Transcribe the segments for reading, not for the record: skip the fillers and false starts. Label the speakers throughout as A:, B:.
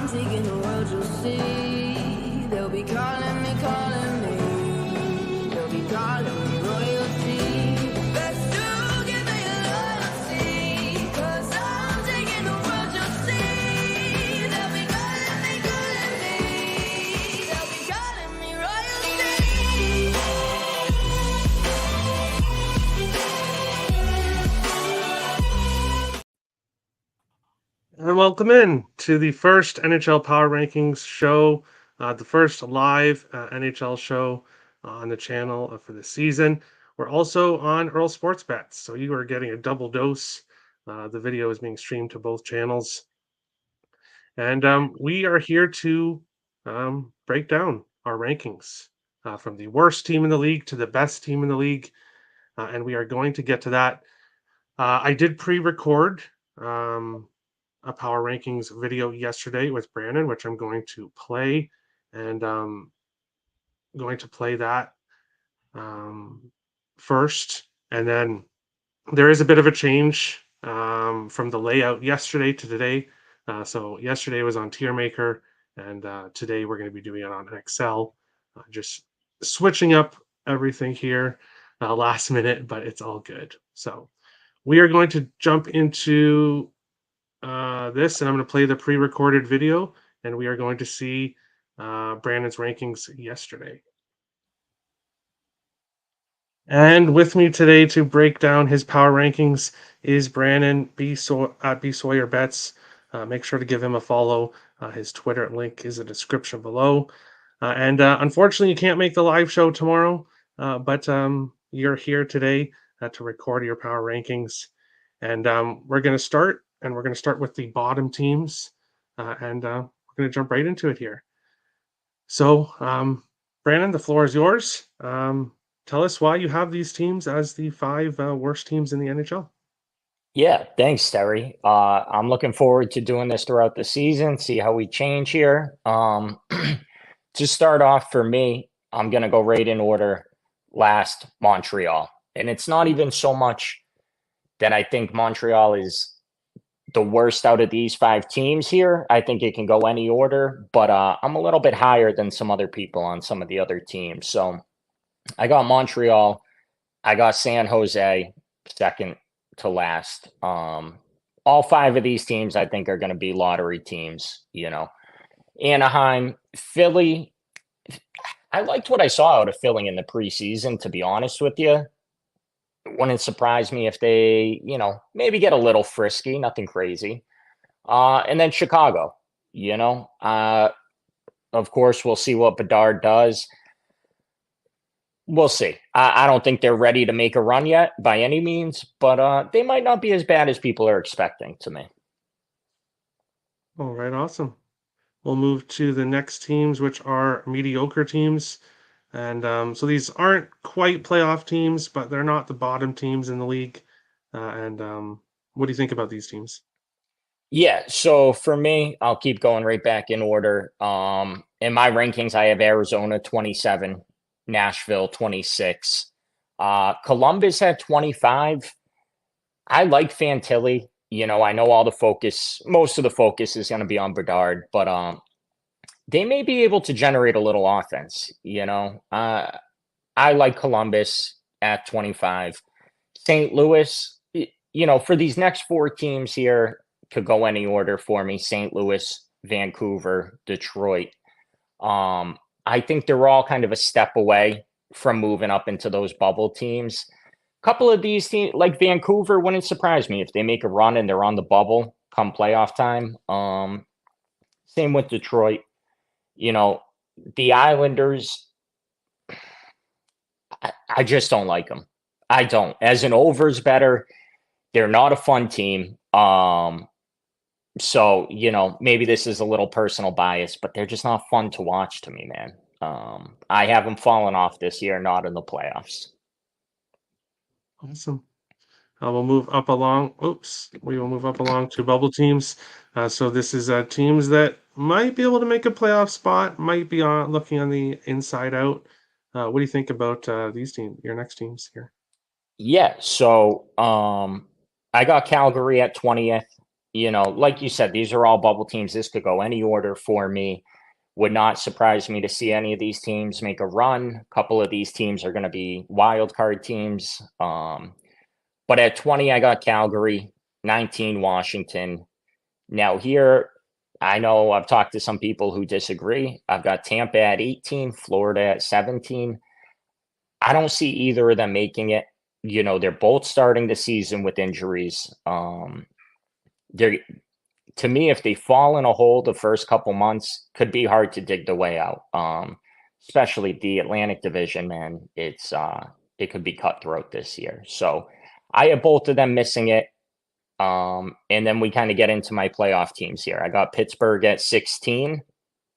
A: I'm taking the world, you'll see. They'll be calling me, calling me. They'll be calling me royalty. Best to give me loyalty. 'Cause I'm taking the world, you'll see. They'll be calling me, calling me. They'll be calling me royalty.
B: And welcome in to the first NHL Power Rankings show, the first live NHL show on the channel for the season. We're also on Earl Sports Bets, so you are getting a double dose. The video is being streamed to both channels. And we are here to break down our rankings from the worst team in the league to the best team in the league. And we are going to get to that. I did pre-record a power rankings video yesterday with Brandon, which I'm going to play, and going to play that first. And then there is a bit of a change from the layout yesterday to today. So yesterday was on Tier Maker, and today we're going to be doing it on Excel. Just switching up everything here last minute, but it's all good. So we are going to jump into this, and I'm going to play the pre-recorded video, and we are going to see Brandon's rankings yesterday. And with me today to break down his power rankings is Brandon at B Sawyer Bets. Make sure to give him a follow. His Twitter link is in the description below. And unfortunately, you can't make the live show tomorrow, but you're here today to record your power rankings. And we're going to start. And we're going to start with the bottom teams, and we're going to jump right into it here. So, Brandon, the floor is yours. Tell us why you have these teams as the 5 worst teams in the NHL.
C: Yeah, thanks, Terry. I'm looking forward to doing this throughout the season, see how we change here. To start off for me, I'm going to go right in order. Last, Montreal. And it's not even so much that I think Montreal is the worst out of these 5 teams here. I think it can go any order, but I'm a little bit higher than some other people on some of the other teams. So I got Montreal. I got San Jose second to last. All 5 of these teams I think are going to be lottery teams, Anaheim, Philly. I liked what I saw out of Philly in the preseason, to be honest with you. It wouldn't surprise me if they, maybe get a little frisky, nothing crazy. And then Chicago, of course, we'll see what Bedard does. We'll see. I don't think they're ready to make a run yet by any means, but they might not be as bad as people are expecting to me.
B: All right, awesome. We'll move to the next teams, which are mediocre teams. And so these aren't quite playoff teams, but they're not the bottom teams in the league. And what do you think about these teams?
C: Yeah, so for me, I'll keep going right back in order. In my rankings, I have Arizona 27, Nashville 26, Columbus at 25. I like Fantilli. I know most of the focus is going to be on Bedard, but they may be able to generate a little offense. I like Columbus at 25. St. Louis, for these next 4 teams here, could go any order for me. St. Louis, Vancouver, Detroit. I think they're all kind of a step away from moving up into those bubble teams. A couple of these teams, like Vancouver, wouldn't surprise me if they make a run and they're on the bubble come playoff time. Same with Detroit. The Islanders, I just don't like them. I don't. As an over's better, they're not a fun team. So, maybe this is a little personal bias, but they're just not fun to watch to me, man. I have them falling off this year, not in the playoffs.
B: Awesome. We'll move up along. We will move up along to bubble teams. So this is teams that might be able to make a playoff spot, might be looking on the inside out. What do you think about these teams, your next teams here?
C: Yeah, so I got Calgary at 20th. like you said, these are all bubble teams. This could go any order for me. Would not surprise me to see any of these teams make a run. A couple of these teams are going to be wild card teams. But at 20, I got Calgary, 19, Washington. Now here, I know I've talked to some people who disagree. I've got Tampa at 18, Florida at 17. I don't see either of them making it. They're both starting the season with injuries. They're To me, if they fall in a hole the first couple months, could be hard to dig the way out. Especially the Atlantic Division, man. It could be cutthroat this year. So I have both of them missing it. And then we kind of get into my playoff teams here. I got Pittsburgh at 16.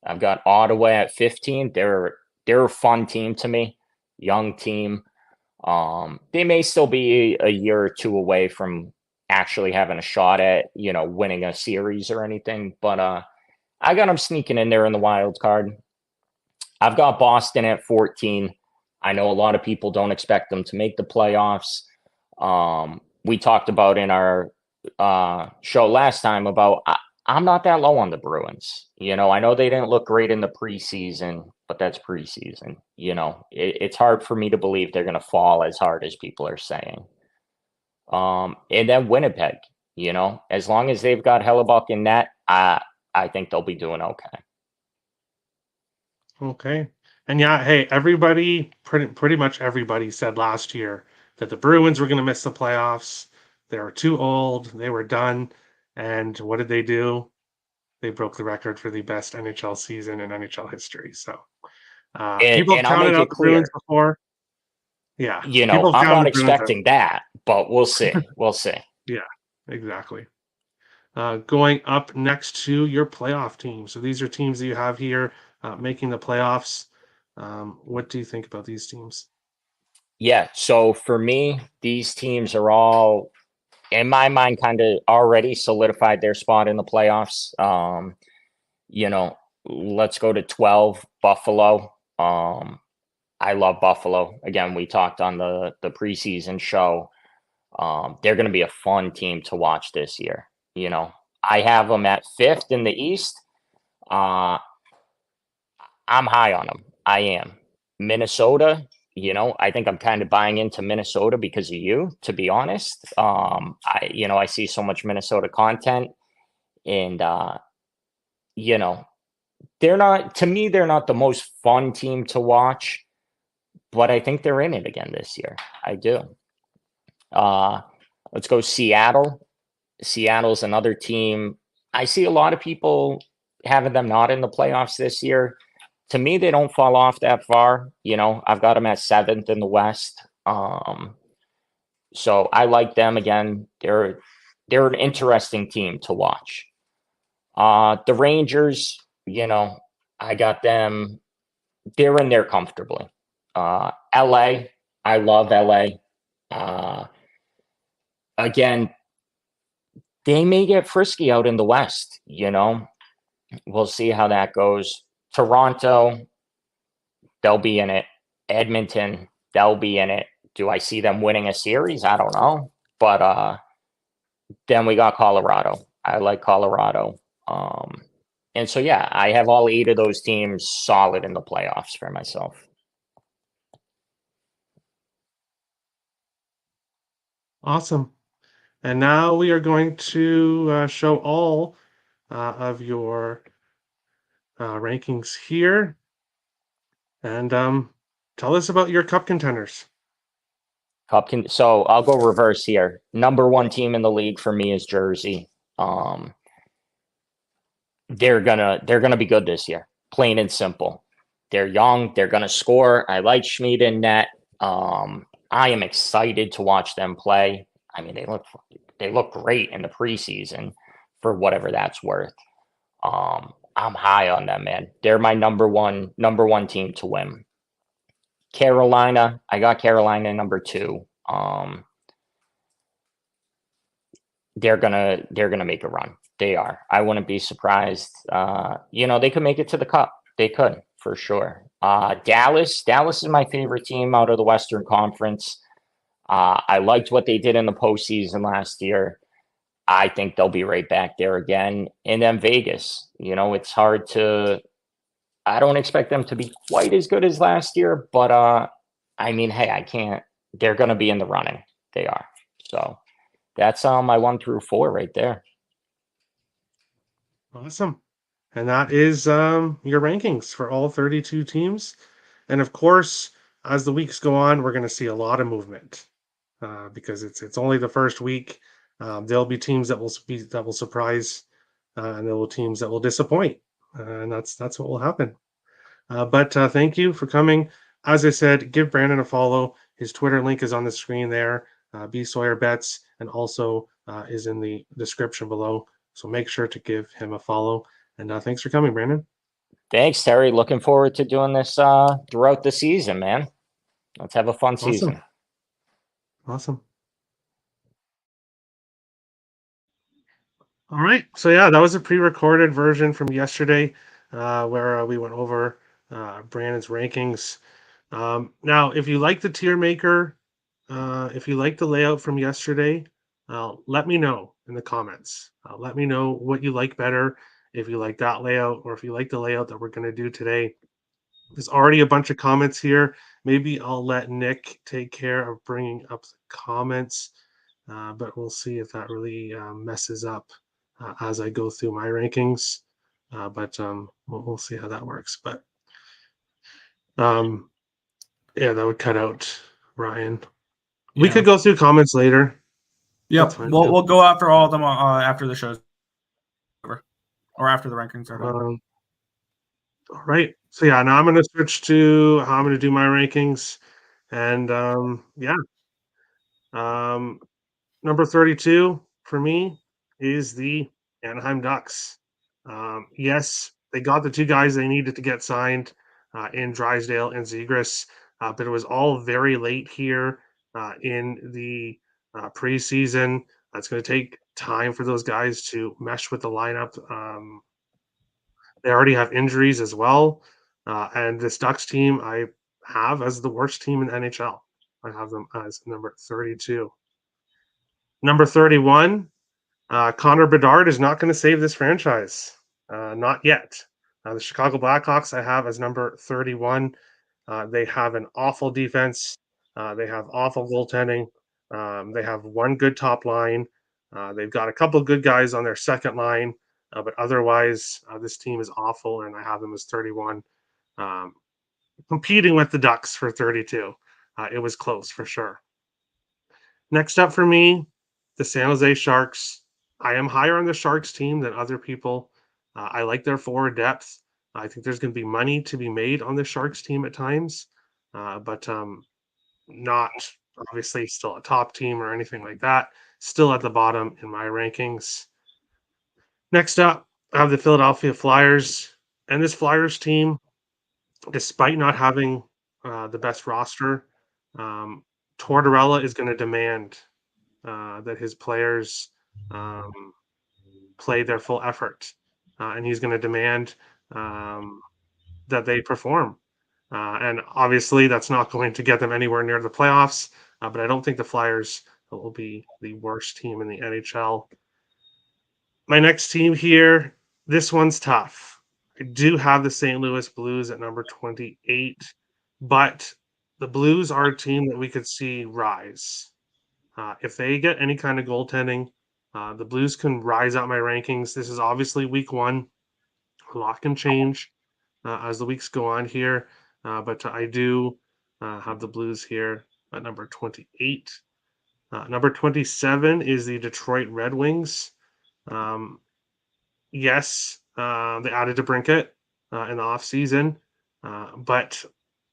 C: I've got Ottawa at 15. They're a fun team to me, young team. They may still be a year or two away from actually having a shot at, winning a series or anything. But I got them sneaking in there in the wild card. I've got Boston at 14. I know a lot of people don't expect them to make the playoffs. We talked about in our show last time about I'm not that low on the Bruins. I know they didn't look great in the preseason, but that's preseason. It's hard for me to believe they're going to fall as hard as people are saying. And then Winnipeg, as long as they've got Hellebuck in net, I think they'll be doing okay.
B: Okay. And yeah, hey, everybody, pretty much everybody said last year that the Bruins were going to miss the playoffs. They were too old. They were done. And what did they do? They broke the record for the best NHL season in NHL history. So people
C: And I'll
B: counted
C: make
B: out
C: it
B: the Bruins
C: clear,
B: before. Yeah. People
C: I'm not
B: counted the Bruins out.
C: expecting that, but we'll see. We'll see.
B: Yeah, exactly. Going up next to your playoff team. So these are teams that you have here making the playoffs. What do you think about these teams?
C: Yeah. So for me, these teams are all, in my mind, kind of already solidified their spot in the playoffs. Let's go to 12, Buffalo. I love Buffalo. Again, we talked on the preseason show. They're going to be a fun team to watch this year. I have them at 5th in the East. I'm high on them. I am. Minnesota, I think I'm kind of buying into Minnesota because of you, to be honest. I see so much Minnesota content, and they're not, to me, they're not the most fun team to watch, but I think they're in it again this year. I do. Let's go Seattle. Seattle's another team. I see a lot of people having them not in the playoffs this year. To me, they don't fall off that far. I've got them at 7th in the West. So I like them again. They're an interesting team to watch. The Rangers, I got them. They're in there comfortably. LA, I love LA. Again, they may get frisky out in the West. We'll see how that goes. Toronto, they'll be in it. Edmonton, they'll be in it. Do I see them winning a series? I don't know. But then we got Colorado. I like Colorado. And so, yeah, I have all 8 of those teams solid in the playoffs for myself.
B: Awesome. And now we are going to show all of your rankings here. And tell us about your cup contenders.
C: So I'll go reverse here. Number 1 team in the league for me is Jersey. They're gonna be good this year, plain and simple. They're young. They're gonna score. I like Schmid in net. I am excited to watch them play. I mean, they look great in the preseason for whatever that's worth. I'm high on them, man. They're my number one team to win. Carolina, I got Carolina number 2. They're gonna make a run. They are. I wouldn't be surprised. They could make it to the cup. They could, for sure. Dallas is my favorite team out of the Western Conference. I liked what they did in the postseason last year. I think they'll be right back there again. And then Vegas, it's hard to. I don't expect them to be quite as good as last year, but I mean, hey, I can't. They're going to be in the running. They are. So that's my 1 through 4 right there.
B: Awesome. And that is your rankings for all 32 teams. And of course, as the weeks go on, we're going to see a lot of movement because it's only the first week. There'll be teams that will surprise, and there will teams that will disappoint, and that's what will happen. But thank you for coming. As I said, give Brandon a follow. His Twitter link is on the screen there. B Sawyer Bets, and also is in the description below. So make sure to give him a follow. And thanks for coming, Brandon.
C: Thanks, Terry. Looking forward to doing this throughout the season, man. Let's have a fun season.
B: Awesome. All right. So yeah, that was a pre-recorded version from yesterday, where we went over Brandon's rankings. Now, if you like the tier maker, if you like the layout from yesterday, let me know in the comments. Let me know what you like better, if you like that layout, or if you like the layout that we're going to do today. There's already a bunch of comments here. Maybe I'll let Nick take care of bringing up the comments, but we'll see if that really messes up as I go through my rankings. But we'll see how that works. But yeah, that would cut out Ryan. We could go through comments later.
D: Yep, we'll go after all of them after the show's over, or after the rankings are done.
B: All right. So yeah, now I'm going to switch to how I'm going to do my rankings, and yeah, number 32 for me is the Anaheim Ducks. Yes, they got the two guys they needed to get signed in Drysdale and Zegras, but it was all very late here in the preseason. It's going to take time for those guys to mesh with the lineup. They already have injuries as well. And this Ducks team I have as the worst team in the NHL. I have them as number 32. Number 31, Connor Bedard is not going to save this franchise. Not yet. The Chicago Blackhawks I have as number 31. They have an awful defense. They have awful goaltending. They have one good top line. They've got a couple good guys on their second line, but otherwise, this team is awful, and I have them as 31. Competing with the Ducks for 32. It was close for sure. Next up for me, the San Jose Sharks. I am higher on the Sharks team than other people. I like their forward depth. I think there's going to be money to be made on the Sharks team at times, but not obviously still a top team or anything like that. Still at the bottom in my rankings. Next up, I have the Philadelphia Flyers. And this Flyers team, despite not having the best roster, Tortorella is going to demand that his players play their full effort. And he's going to demand that they perform. And obviously, that's not going to get them anywhere near the playoffs. But I don't think the Flyers will be the worst team in the NHL. My next team here, this one's tough. I do have the St. Louis Blues at number 28, but the Blues are a team that we could see rise. If they get any kind of goaltending, the Blues can rise out my rankings. This is obviously week one. A lot can change as the weeks go on here, but I do have the Blues here at number 28. Number 27 is the Detroit Red Wings. Yes, they added DeBrincat in the offseason, but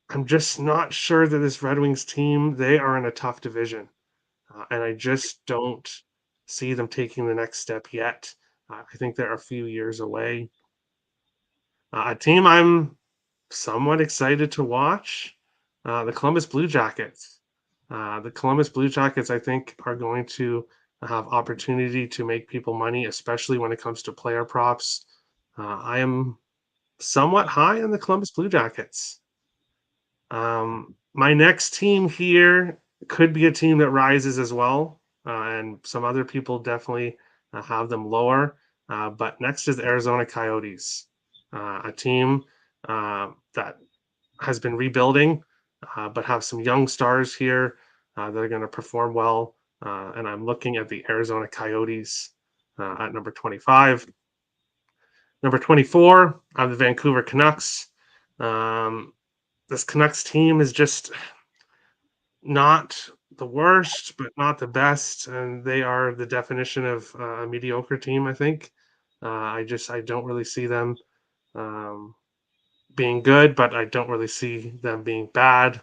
B: I'm just not sure that this Red Wings team, they are in a tough division, and I just don't see them taking the next step yet. I think they're a few years away. A team I'm somewhat excited to watch, the Columbus Blue Jackets. The Columbus Blue Jackets, I think, are going to have opportunity to make people money, especially when it comes to player props. I am somewhat high on the Columbus Blue Jackets. My next team here could be a team that rises as well, and some other people definitely have them lower. But next is the Arizona Coyotes, a team that has been rebuilding, but have some young stars here that are going to perform well. And I'm looking at the Arizona Coyotes at number 25. Number 24, I have the Vancouver Canucks. This Canucks team is just not the worst, but not the best, and they are the definition of a mediocre team. I think. I don't really see them um, being good, but I don't really see them being bad.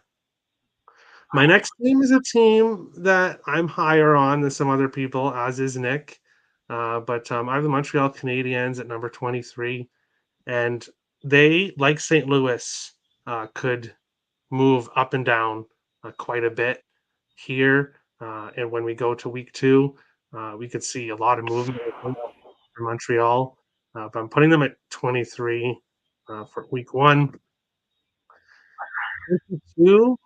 B: My next team is a team that I'm higher on than some other people, as is Nick. But I have the Montreal Canadiens at number 23, and they, like St. Louis, could move up and down quite a bit here. And when we go to week 2, we could see a lot of movement for Montreal. But I'm putting them at 23 for week 1. Week 2,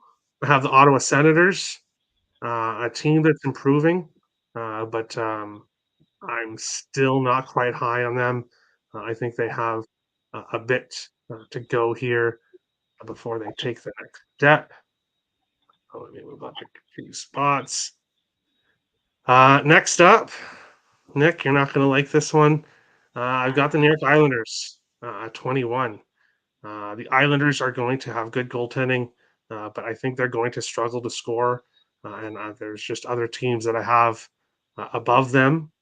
B: I have the Ottawa Senators, a team that's improving, but I'm still not quite high on them. I think they have a bit to go here before they take the next step. Let me move up a few spots. Next up, Nick, you're not going to like this one. I've got the New York Islanders at 21. The Islanders are going to have good goaltending, but I think they're going to struggle to score. And there's just other teams that I have above them.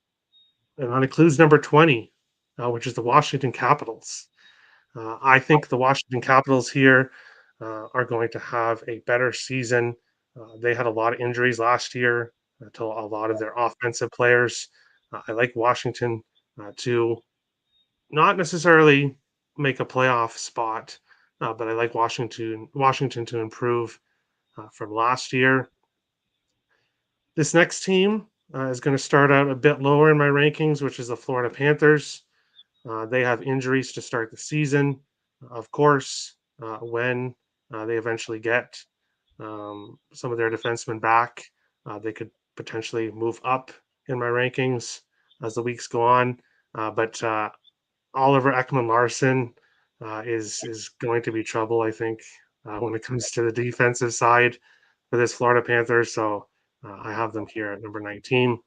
B: And that includes number 20, which is the Washington Capitals. I think the Washington Capitals here are going to have a better season. They had a lot of injuries last year to a lot of their offensive players. I like Washington to not necessarily make a playoff spot, but I like Washington to improve from last year. This next team is going to start out a bit lower in my rankings, which is the Florida Panthers. They have injuries to start the season. Of course, when they eventually get some of their defensemen back, they could potentially move up in my rankings as the weeks go on. But Oliver Ekman-Larsson is going to be trouble, I think, when it comes to the defensive side for this Florida Panthers. So I have them here at number 19.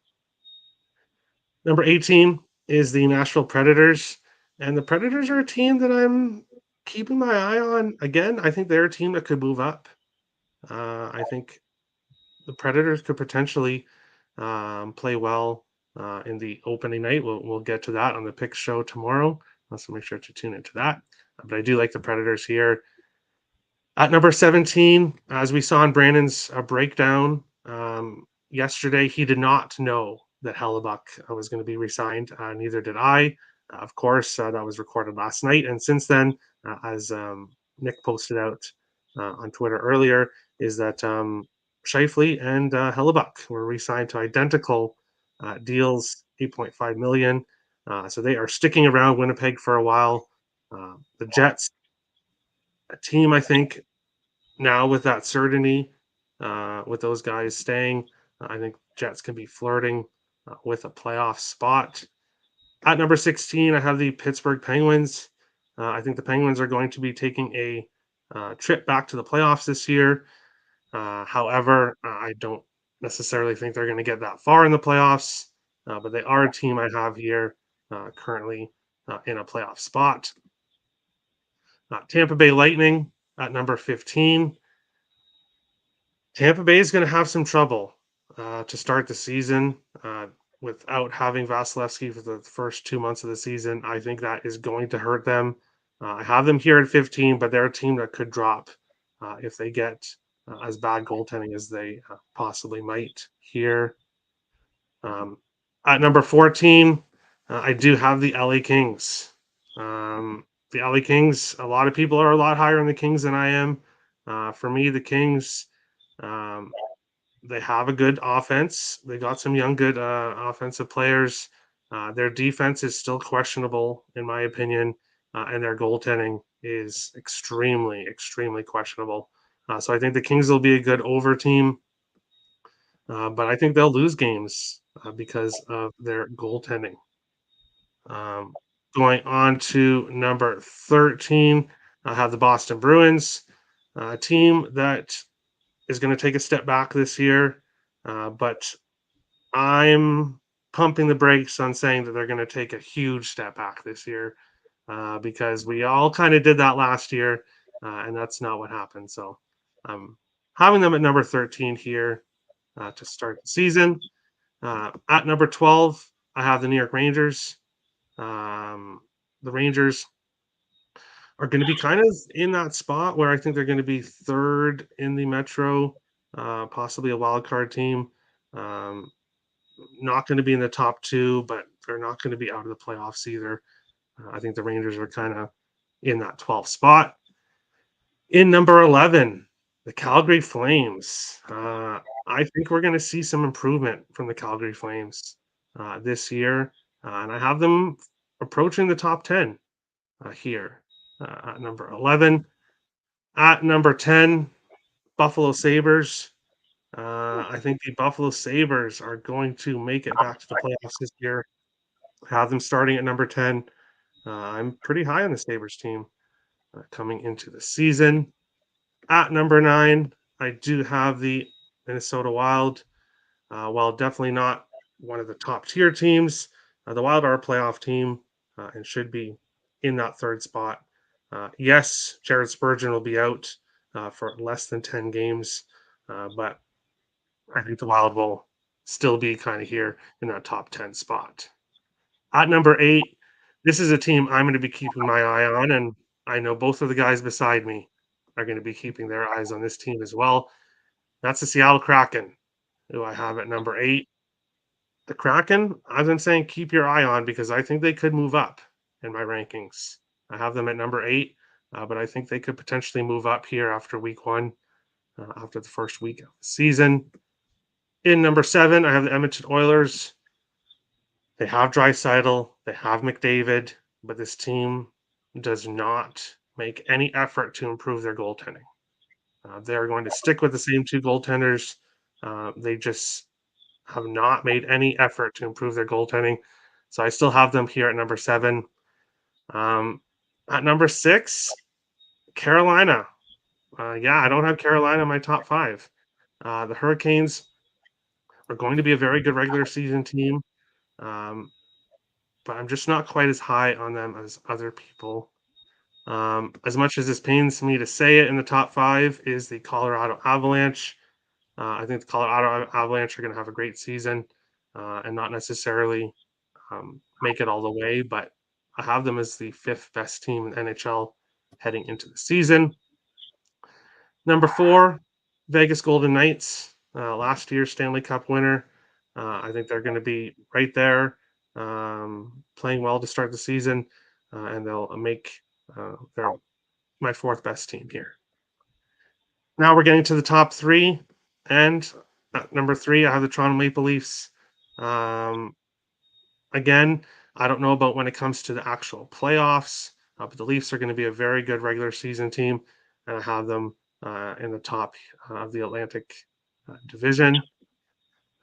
B: Number 18 is the Nashville Predators. And the Predators are a team that I'm keeping my eye on. Again, I think they're a team that could move up. I think the Predators could potentially play well in the opening night. We'll get to that on the pick show tomorrow. So make sure to tune into that. But I do like the Predators here. At number 17, as we saw in Brandon's breakdown yesterday, he did not know that Hellebuck was going to be re-signed. Neither did I. Of course, that was recorded last night. And since then, as Nick posted out on Twitter earlier, is that Scheifele and Hellebuck were re-signed to identical deals, $8.5 million. So they are sticking around Winnipeg for a while. The Jets, a team, I think, now with that certainty, with those guys staying, I think Jets can be flirting with a playoff spot. At number 16, I have the Pittsburgh Penguins. I think the Penguins are going to be taking a trip back to the playoffs this year. However, I don't necessarily think they're going to get that far in the playoffs, but they are a team I have here currently in a playoff spot. Tampa Bay Lightning at number 15. Tampa Bay is going to have some trouble to start the season without having Vasilevsky for the first 2 months of the season. I think that is going to hurt them. I have them here at 15, but they're a team that could drop if they get as bad goaltending as they possibly might here. At number 14, I do have the LA Kings. The LA Kings, a lot of people are a lot higher on the Kings than I am. For me, the Kings, they have a good offense. They got some young, good offensive players. Their defense is still questionable, in my opinion, and their goaltending is extremely, extremely questionable. So I think the Kings will be a good over team, but I think they'll lose games because of their goaltending. Going on to number 13, I have the Boston Bruins, a team that is going to take a step back this year, but I'm pumping the brakes on saying that they're going to take a huge step back this year because we all kind of did that last year, and that's not what happened. So I'm having them at number 13 here to start the season. At number 12, I have the New York Rangers. The Rangers are going to be kind of in that spot where I think they're going to be third in the Metro, possibly a wild card team. Um, not going to be in the top two, but they're not going to be out of the playoffs either. I think the Rangers are kind of in that 12th spot. In number 11, the Calgary Flames. I think we're going to see some improvement from the Calgary Flames this year, and I have them approaching the top 10 here at number 11. At number 10, Buffalo Sabres. I think the Buffalo Sabres are going to make it back to the playoffs this year. Have them starting at number 10. I'm pretty high on the Sabres team coming into the season. At number 9, I do have the Minnesota Wild. While definitely not one of the top tier teams, the Wild are a playoff team and should be in that third spot. Yes, Jared Spurgeon will be out for less than 10 games, but I think the Wild will still be kind of here in that top 10 spot. At number 8, this is a team I'm going to be keeping my eye on, and I know both of the guys beside me are going to be keeping their eyes on this team as well. That's the Seattle Kraken, who I have at number 8. The Kraken, I've been saying keep your eye on because I think they could move up in my rankings. I have them at number 8, but I think they could potentially move up here after week 1, after the first week of the season. In number 7, I have the Edmonton Oilers. They have Draisaitl, they have McDavid, but this team does not make any effort to improve their goaltending. They're going to stick with the same two goaltenders. They just have not made any effort to improve their goaltending. So I still have them here at number 7. At number 6, Carolina. I don't have Carolina in my top 5. The Hurricanes are going to be a very good regular season team, but I'm just not quite as high on them as other people. As much as this pains me to say it, in the top 5 is the Colorado Avalanche. I think the Colorado Avalanche are going to have a great season and not necessarily make it all the way, but I have them as the 5th best team in the NHL heading into the season. Number 4, Vegas Golden Knights, last year's Stanley Cup winner. I think they're going to be right there, playing well to start the season, and they'll make they're my 4th best team here. Now we're getting to the top 3, and at number 3, I have the Toronto Maple Leafs. Again, I don't know about when it comes to the actual playoffs, but the Leafs are going to be a very good regular season team, and I have them in the top of the Atlantic Division.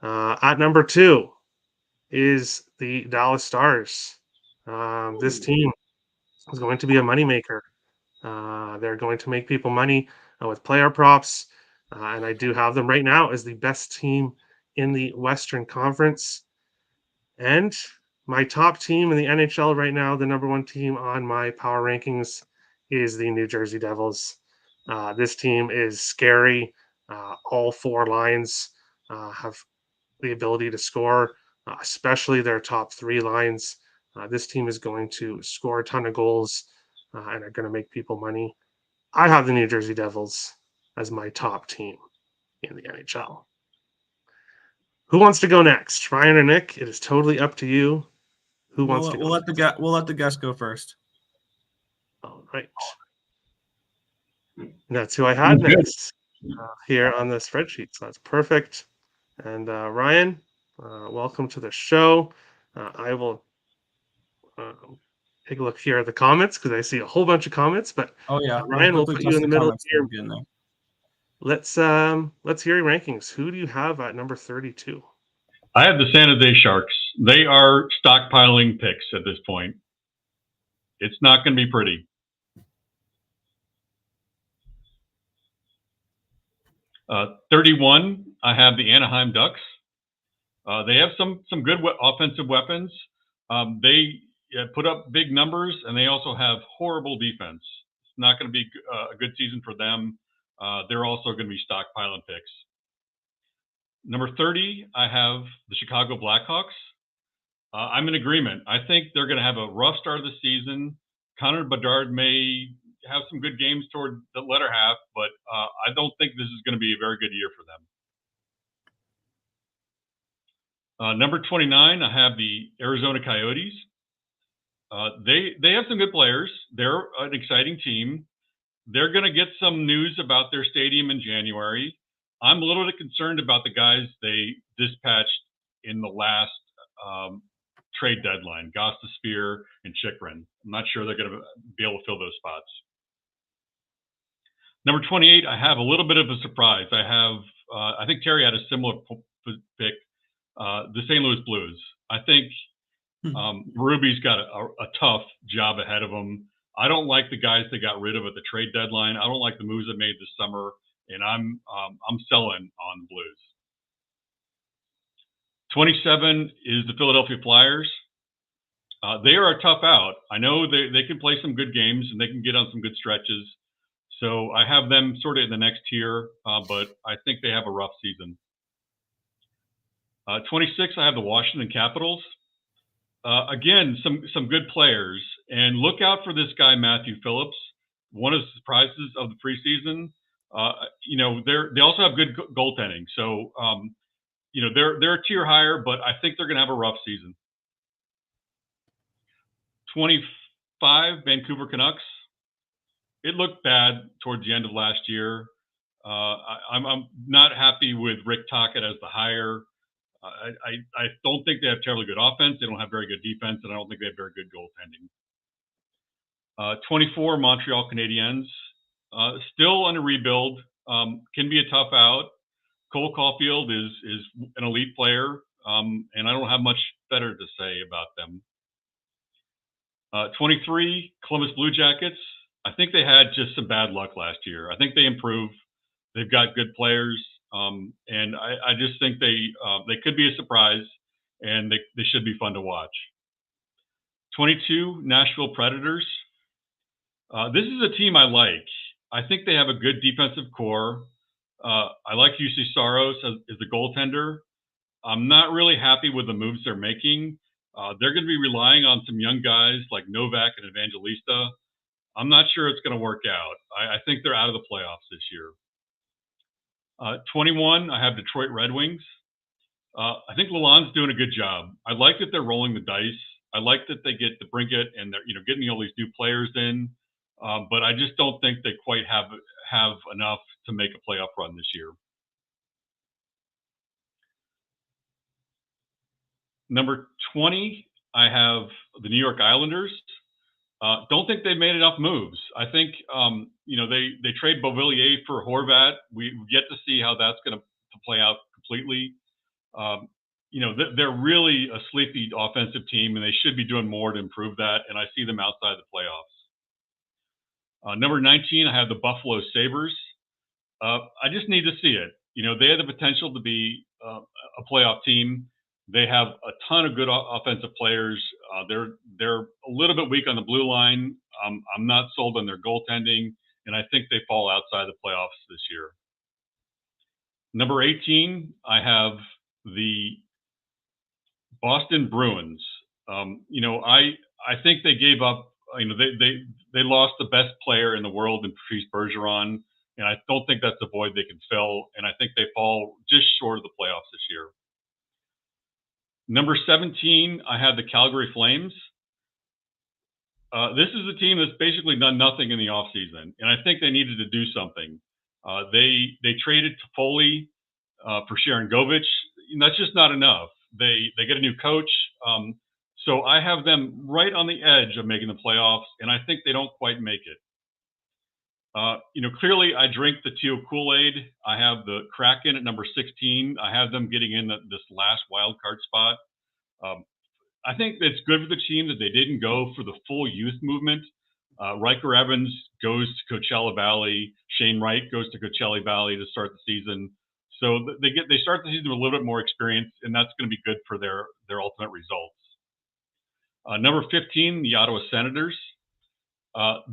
B: At number 2 is the Dallas Stars. This team is going to be a moneymaker. They're going to make people money with player props, and I do have them right now as the best team in the Western Conference. And my top team in the NHL right now, the number 1 team on my power rankings, is the New Jersey Devils. This team is scary. All 4 lines have the ability to score, especially their top 3 lines. This team is going to score a ton of goals and are going to make people money. I have the New Jersey Devils as my top team in the NHL. Who wants to go next, Ryan or Nick? It is totally up to you. Who wants to go?
D: We'll let the guest go first.
B: All right. That's who I had next here on the spreadsheet. So that's perfect. And Ryan, welcome to the show. I will take a look here at the comments because I see a whole bunch of comments. But Ryan, we'll put you in the middle here. Let's hear your rankings. Who do you have at number 32?
E: I have the San Jose Sharks. They are stockpiling picks at this point. It's not going to be pretty. Uh, 31, I have the Anaheim Ducks. They have some good offensive weapons. They put up big numbers, and they also have horrible defense. It's not going to be a good season for them. They're also going to be stockpiling picks. Number 30, I have the Chicago Blackhawks. I'm in agreement. I think they're going to have a rough start of the season. Connor Bedard may have some good games toward the latter half, but I don't think this is going to be a very good year for them. Number 29, I have the Arizona Coyotes. They have some good players. They're an exciting team. They're going to get some news about their stadium in January. I'm a little bit concerned about the guys they dispatched in the last trade deadline, Gostisbehere and Chychrun. I'm not sure they're going to be able to fill those spots. Number 28, I have a little bit of a surprise. I think Terry had a similar pick, the St. Louis Blues. I think Ruby's got a tough job ahead of him. I don't like the guys they got rid of at the trade deadline. I don't like the moves they made this summer, and I'm selling on the Blues. 27 is the Philadelphia Flyers. They are a tough out. I know they can play some good games and they can get on some good stretches. So I have them sort of in the next tier, but I think they have a rough season. 26, I have the Washington Capitals. Again, some good players. And look out for this guy, Matthew Phillips, one of the surprises of the preseason. They also have good goaltending. So, they're a tier higher, but I think they're going to have a rough season. 25, Vancouver Canucks. It looked bad towards the end of last year. I'm not happy with Rick Tocchet as the hire. I don't think they have terribly good offense. They don't have very good defense, and I don't think they have very good goaltending. 24, Montreal Canadiens. Still on a rebuild. Can be a tough out. Cole Caulfield is an elite player, and I don't have much better to say about them. 23, Columbus Blue Jackets. I think they had just some bad luck last year. I think they improved. They've got good players, and I just think they could be a surprise, and they should be fun to watch. 22, Nashville Predators. This is a team I like. I think they have a good defensive core. I like UC Saros as the goaltender. I'm not really happy with the moves they're making. They're going to be relying on some young guys like Novak and Evangelista. I'm not sure it's going to work out. I think they're out of the playoffs this year. 21, I have Detroit Red Wings. I think Lalonde's doing a good job. I like that they're rolling the dice. I like that they get the Brinket and they're getting all these new players in. But I just don't think they quite have enough to make a playoff run this year. Number 20, I have the New York Islanders. Don't think they've made enough moves. I think they trade Beauvillier for Horvat. We've yet to see how that's going to play out completely. They're really a sleepy offensive team, and they should be doing more to improve that. And I see them outside the playoffs. Number 19, I have the Buffalo Sabres. I just need to see it. They have the potential to be a playoff team. They have a ton of good offensive players. They're a little bit weak on the blue line. I'm not sold on their goaltending, and I think they fall outside the playoffs this year. Number 18, I have the Boston Bruins. I think they gave up. They lost the best player in the world in Patrice Bergeron, and I don't think that's a void they can fill. And I think they fall just short of the playoffs this year. Number 17, I have the Calgary Flames. This is a team that's basically done nothing in the offseason, and I think they needed to do something. They traded Toffoli for Sharon Govich. That's just not enough. They get a new coach. So I have them right on the edge of making the playoffs, and I think they don't quite make it. Clearly I drink the teal Kool-Aid. I have the Kraken at number 16. I have them getting in this last wild card spot. I think it's good for the team that they didn't go for the full youth movement. Riker Evans goes to Coachella Valley. Shane Wright goes to Coachella Valley to start the season. So they start the season with a little bit more experience, and that's going to be good for their ultimate results. Number 15, the Ottawa Senators.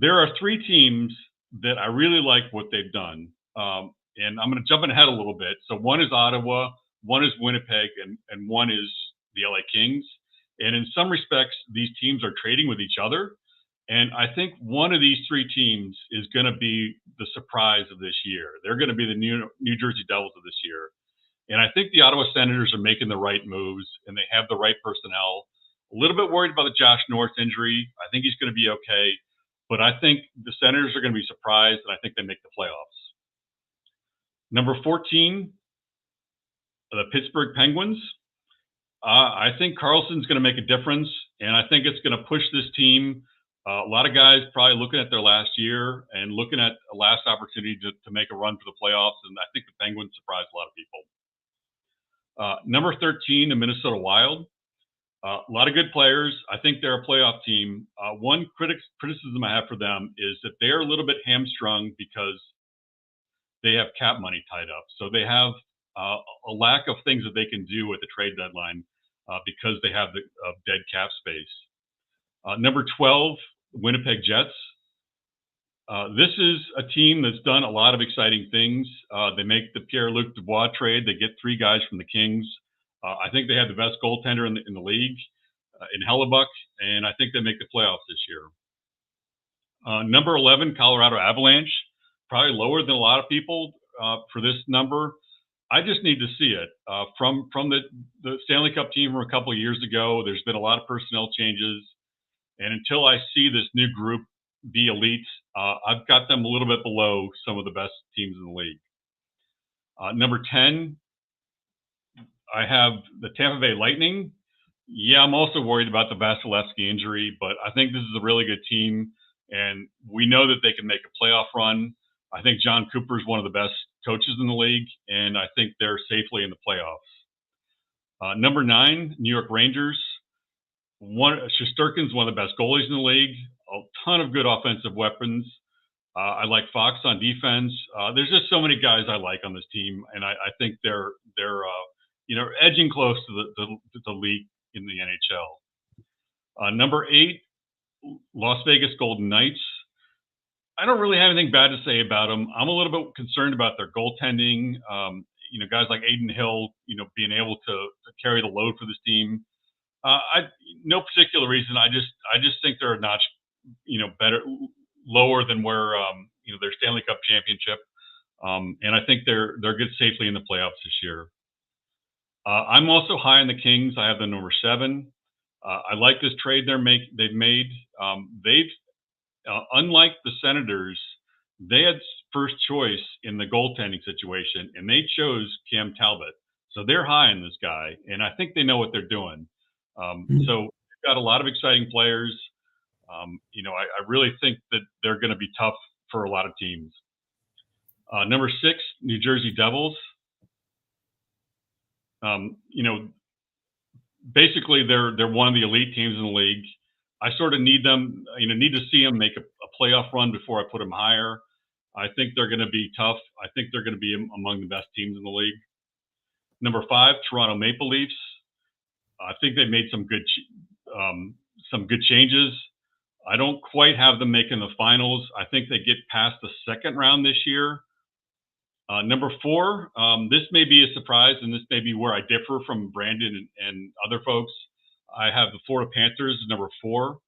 E: There are three teams that I really like what they've done. And I'm going to jump ahead a little bit. So one is Ottawa, one is Winnipeg, and one is the LA Kings. And in some respects, these teams are trading with each other. And I think one of these three teams is going to be the surprise of this year. They're going to be the New Jersey Devils of this year. And I think the Ottawa Senators are making the right moves, and they have the right personnel. A little bit worried about the Josh Norris injury. I think he's going to be okay. But I think the Senators are going to be surprised, and I think they make the playoffs. Number 14, the Pittsburgh Penguins. I think Carlson's going to make a difference, and I think it's going to push this team. A lot of guys probably looking at their last year and looking at a last opportunity to make a run for the playoffs, and I think the Penguins surprised a lot of people. Number 13, the Minnesota Wild. A lot of good players. I think they're a playoff team. One criticism I have for them is that they're a little bit hamstrung because they have cap money tied up. So they have a lack of things that they can do at the trade deadline because they have the dead cap space. Number 12, Winnipeg Jets. This is a team that's done a lot of exciting things. They make the Pierre-Luc Dubois trade. They get three guys from the Kings. I think they have the best goaltender in the league in Hellebuck, and I think they make the playoffs this year. Number 11, Colorado Avalanche. Probably lower than a lot of people for this number. I just need to see it. From the Stanley Cup team from a couple of years ago, there's been a lot of personnel changes. And until I see this new group be elite, I've got them a little bit below some of the best teams in the league. Number 10, I have the Tampa Bay Lightning. Yeah, I'm also worried about the Vasilevsky injury, but I think this is a really good team, and we know that they can make a playoff run. I think John Cooper is one of the best coaches in the league, and I think they're safely in the playoffs. Number 9, New York Rangers. Shesterkin's one of the best goalies in the league. A ton of good offensive weapons. I like Fox on defense. There's just so many guys I like on this team, and I think they're edging close to the league in the NHL. Number 8, Las Vegas Golden Knights. I don't really have anything bad to say about them. I'm a little bit concerned about their goaltending. Guys like Aiden Hill, being able to carry the load for this team. No particular reason. I just think they're a notch, better, lower than where their Stanley Cup championship. And I think they're good safely in the playoffs this year. I'm also high on the Kings. I have them number 7. I like this trade they've made. Unlike the Senators, they had first choice in the goaltending situation, and they chose Cam Talbot. So they're high on this guy, and I think they know what they're doing. So they've got a lot of exciting players. I really think that they're going to be tough for a lot of teams. Number 6, New Jersey Devils. Basically they're one of the elite teams in the league. I sort of need to see them make a playoff run before I put them higher. I think they're going to be tough. I think they're going to be among the best teams in the league. Number 5, Toronto Maple Leafs. I think they made some good changes. I don't quite have them making the finals. I think they get past the second round this year. Number 4, this may be a surprise, and this may be where I differ from Brandon and other folks. I have the Florida Panthers number 4,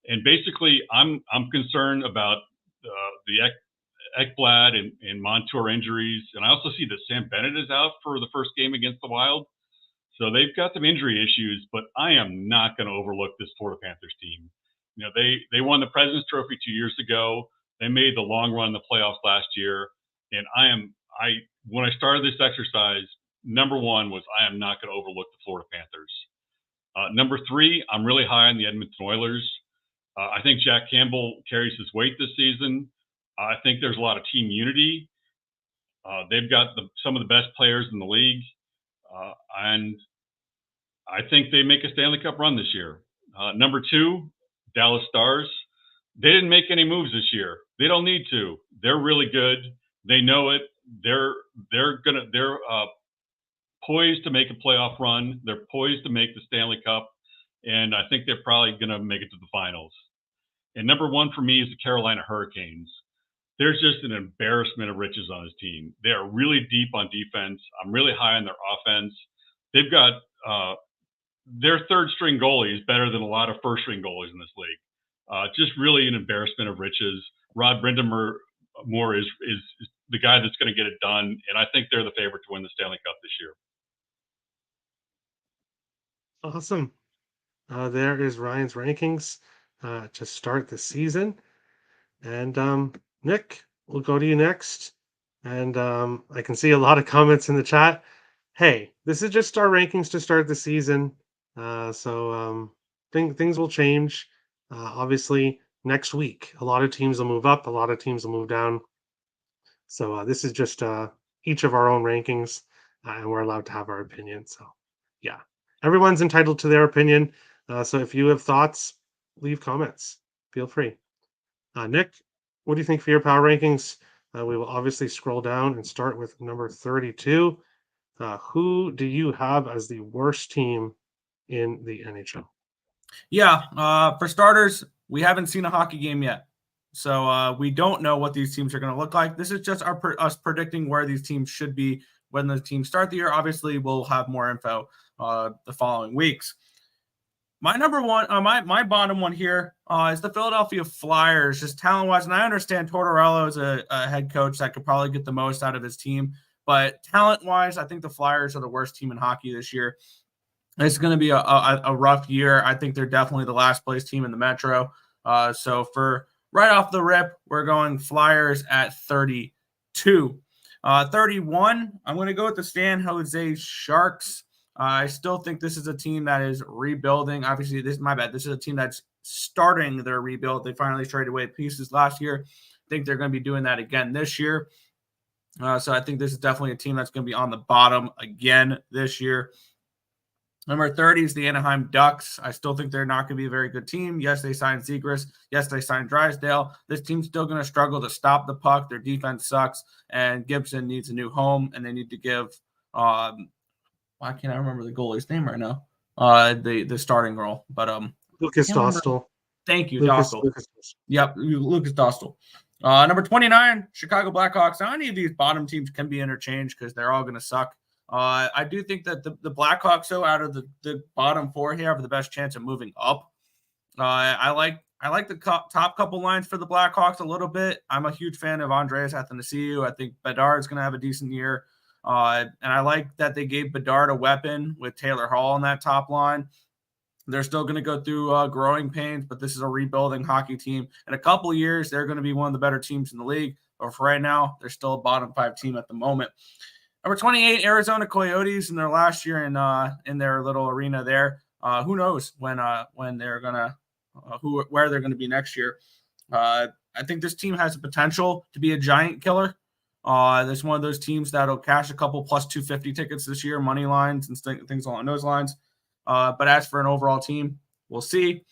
E: and basically I'm concerned about the Ekblad and Montour injuries, and I also see that Sam Bennett is out for the first game against the Wild. So they've got some injury issues, but I am not going to overlook this Florida Panthers team. They won the President's Trophy 2 years ago. They made the long run in the playoffs last year, and when I started this exercise, number 1 was I am not going to overlook the Florida Panthers. Number 3, I'm really high on the Edmonton Oilers. I think Jack Campbell carries his weight this season. I think there's a lot of team unity. They've got some of the best players in the league, and I think they make a Stanley Cup run this year. Number 2, Dallas Stars. They didn't make any moves this year. They don't need to. They're really good. They know it. They're poised to make a playoff run. They're poised to make the Stanley Cup, and I think they're probably going to make it to the finals. And number 1 for me is the Carolina Hurricanes. There's just an embarrassment of riches on his team. They are really deep on defense. I'm really high on their offense. They've got their third string goalie is better than a lot of first string goalies in this league. Just really an embarrassment of riches. Rod Brind'Amour is the guy that's going to get it done, and I think they're the favorite to win the Stanley Cup this year.
B: Awesome. There is Ryan's rankings to start the season. And Nick, we'll go to you next. And I can see a lot of comments in the chat. Hey, this is just our rankings to start the season. So things will change. Obviously, next week, a lot of teams will move up, a lot of teams will move down. So this is just each of our own rankings, and we're allowed to have our opinion. So, yeah, everyone's entitled to their opinion. So if you have thoughts, leave comments. Feel free. Nick, what do you think for your power rankings? We will obviously scroll down and start with number 32. Who do you have as the worst team in the NHL?
D: Yeah, for starters, we haven't seen a hockey game yet. So we don't know what these teams are going to look like. This is just us predicting where these teams should be when the teams start the year. Obviously, we'll have more info the following weeks. My number one, my bottom one here is the Philadelphia Flyers, just talent-wise. And I understand Tortorella is a head coach that could probably get the most out of his team. But talent-wise, I think the Flyers are the worst team in hockey this year. It's going to be a rough year. I think they're definitely the last place team in the Metro. So for right off the rip, we're going Flyers at 32. 31, I'm going to go with the San Jose Sharks. I still think this is a team that is rebuilding. Obviously, this is a team that's starting their rebuild. They finally traded away pieces last year. I think they're going to be doing that again this year. So I think this is definitely a team that's going to be on the bottom again this year. Number 30 is the Anaheim Ducks. I still think they're not going to be a very good team. Yes, they signed Zegras. Yes, they signed Drysdale. This team's still going to struggle to stop the puck. Their defense sucks, and Gibson needs a new home, and they need to give why can't I remember the goalie's name right now? The starting role, but
B: Lucas Dostal.
D: Thank you, Dostal. Yep, Lucas Dostal. Number 29, Chicago Blackhawks. Now, any of these bottom teams can be interchanged because they're all going to suck. I do think that the Blackhawks, though, out of the bottom 4 here, have the best chance of moving up. I like the top couple lines for the Blackhawks a little bit. I'm a huge fan of Andreas Athanasiou. I think Bedard's going to have a decent year. And I like that they gave Bedard a weapon with Taylor Hall on that top line. They're still going to go through growing pains, but this is a rebuilding hockey team. In a couple of years, they're going to be one of the better teams in the league. But for right now, they're still a bottom 5 team at the moment. Number 28, Arizona Coyotes in their last year in their little arena there. Who knows when they're gonna where they're gonna be next year. I think this team has the potential to be a giant killer. There's one of those teams that'll cash a couple plus 250 tickets this year, money lines and things along those lines. But as for an overall team, we'll see.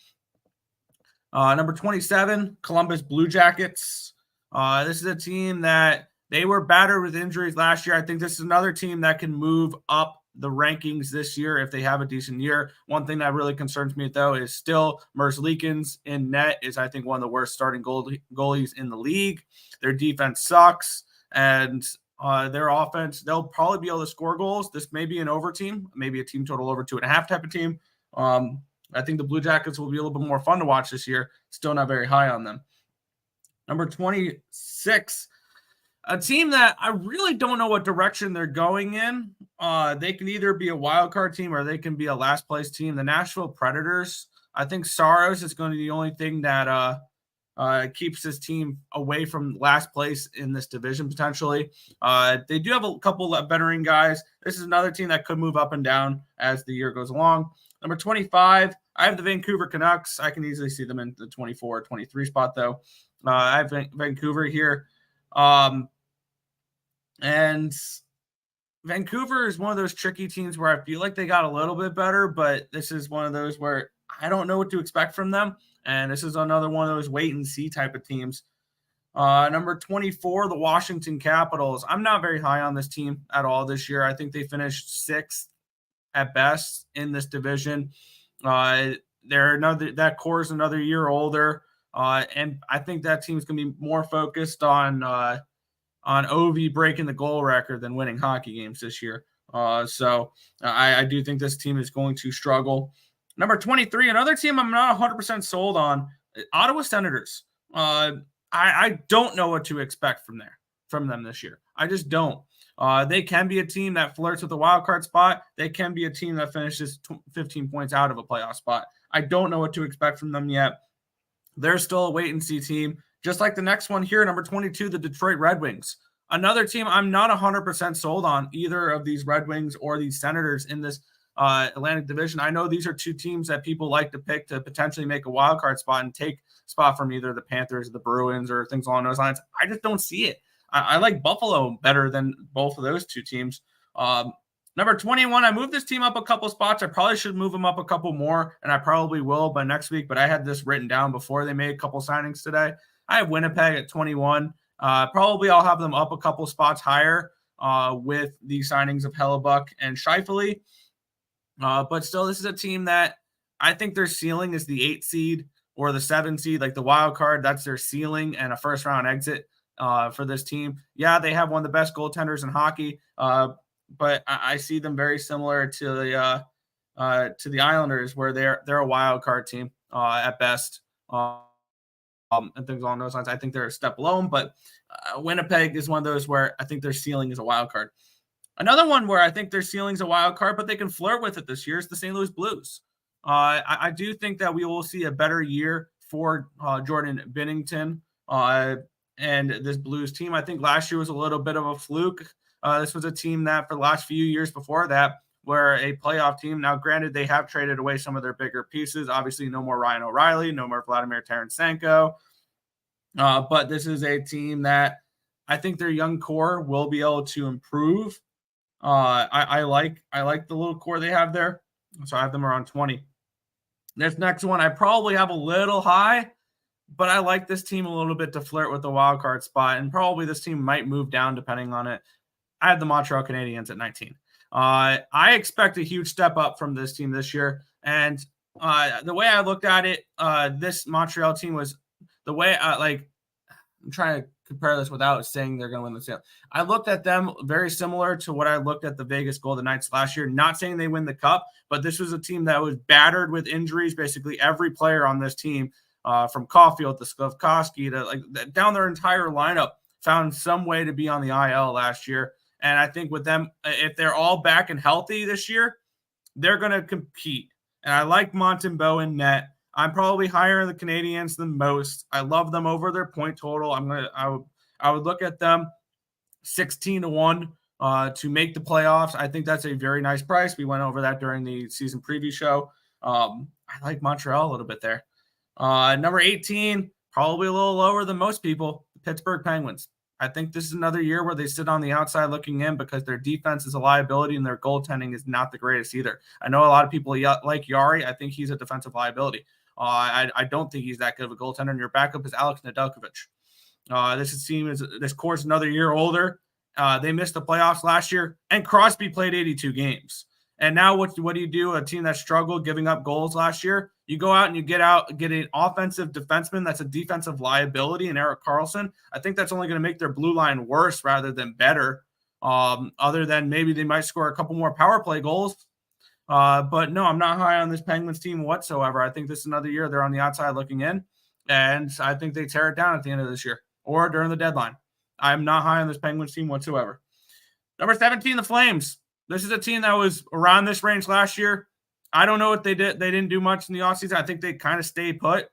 D: Number 27, Columbus Blue Jackets. This is a team that they were battered with injuries last year. I think this is another team that can move up the rankings this year if they have a decent year. One thing that really concerns me, though, is still Merzlikins in net is, I think, one of the worst starting goalies in the league. Their defense sucks, and their offense, they'll probably be able to score goals. This may be an over team, maybe a team total over 2.5 type of team. I think the Blue Jackets will be a little bit more fun to watch this year. Still not very high on them. Number 26, a team that I really don't know what direction they're going in. They can either be a wild card team or they can be a last place team. The Nashville Predators. I think Saros is going to be the only thing that keeps this team away from last place in this division potentially. They do have a couple of veteran guys. This is another team that could move up and down as the year goes along. Number 25, I have the Vancouver Canucks. I can easily see them in the 24 or 23 spot, though. I have Vancouver here. And Vancouver is one of those tricky teams where I feel like they got a little bit better, but this is one of those where I don't know what to expect from them. And this is another one of those wait and see type of teams. Number 24, the Washington Capitals. I'm not very high on this team at all this year. I think they finished sixth at best in this division. That core is another year older. And I think that team's going to be more focused on Ovi breaking the goal record than winning hockey games this year. So I do think this team is going to struggle. Number 23, another team I'm not 100% sold on, Ottawa Senators. I don't know what to expect from them this year. I just don't. They can be a team that flirts with a wild card spot. They can be a team that finishes 15 points out of a playoff spot. I don't know what to expect from them yet. They're still a wait and see team. Just like the next one here, number 22, the Detroit Red Wings. Another team I'm not 100% sold on either of these Red Wings or these Senators in this Atlantic Division. I know these are two teams that people like to pick to potentially make a wild card spot and take spot from either the Panthers or the Bruins or things along those lines. I just don't see it. I like Buffalo better than both of those two teams. Number 21, I moved this team up a couple spots. I probably should move them up a couple more, and I probably will by next week, but I had this written down before they made a couple signings today. I have Winnipeg at 21. Probably I'll have them up a couple spots higher with the signings of Hellebuck and Scheifele. But still, this is a team that I think their ceiling is the 8 seed or the 7 seed, like the wild card. That's their ceiling and a first-round exit for this team. Yeah, they have one of the best goaltenders in hockey, but I see them very similar to the Islanders, where they're a wild card team at best. And things along those lines. I think they're a step below them, but Winnipeg is one of those where I think their ceiling is a wild card. Another one where I think their ceiling is a wild card, but they can flirt with it this year is the St. Louis Blues. I do think that we will see a better year for Jordan Binnington and this Blues team. I think last year was a little bit of a fluke. This was a team that for the last few years before that were a playoff team. Now, granted, they have traded away some of their bigger pieces. Obviously, no more Ryan O'Reilly, no more Vladimir Tarasenko. But this is a team that I think their young core will be able to improve. I like the little core they have there. So I have them around 20. This next one, I probably have a little high, but I like this team a little bit to flirt with the wild card spot. And probably this team might move down depending on it. I have the Montreal Canadiens at 19. I expect a huge step up from this team this year. And the way I looked at it, this Montreal team was the way I'm trying to compare this without saying they're going to win the Stanley. I looked at them very similar to what I looked at the Vegas Golden Knights last year. Not saying they win the cup, but this was a team that was battered with injuries. Basically, every player on this team, from Caulfield to Slavkovsky to down their entire lineup, found some way to be on the IL last year. And I think with them, if they're all back and healthy this year, they're going to compete. And I like Montembeault in net. I'm probably higher in the Canadiens than most. I love them over their point total. I would look at them 16-1 to make the playoffs. I think that's a very nice price. We went over that during the season preview show. I like Montreal a little bit there. Number 18, probably a little lower than most people, the Pittsburgh Penguins. I think this is another year where they sit on the outside looking in because their defense is a liability and their goaltending is not the greatest either. I know a lot of people like Yari. I think he's a defensive liability. I don't think he's that good of a goaltender, and your backup is Alex Nedeljkovic. This core is another year older. They missed the playoffs last year, and Crosby played 82 games. And now what do you do? A team that struggled giving up goals last year, you go out and you get an offensive defenseman that's a defensive liability in Erik Karlsson. I think that's only going to make their blue line worse rather than better, other than maybe they might score a couple more power play goals. But no, I'm not high on this Penguins team whatsoever. I think this is another year they're on the outside looking in, and I think they tear it down at the end of this year or during the deadline. I'm not high on this Penguins team whatsoever. Number 17, the Flames. This is a team that was around this range last year. I don't know what they did. They didn't do much in the offseason. I think they kind of stayed put.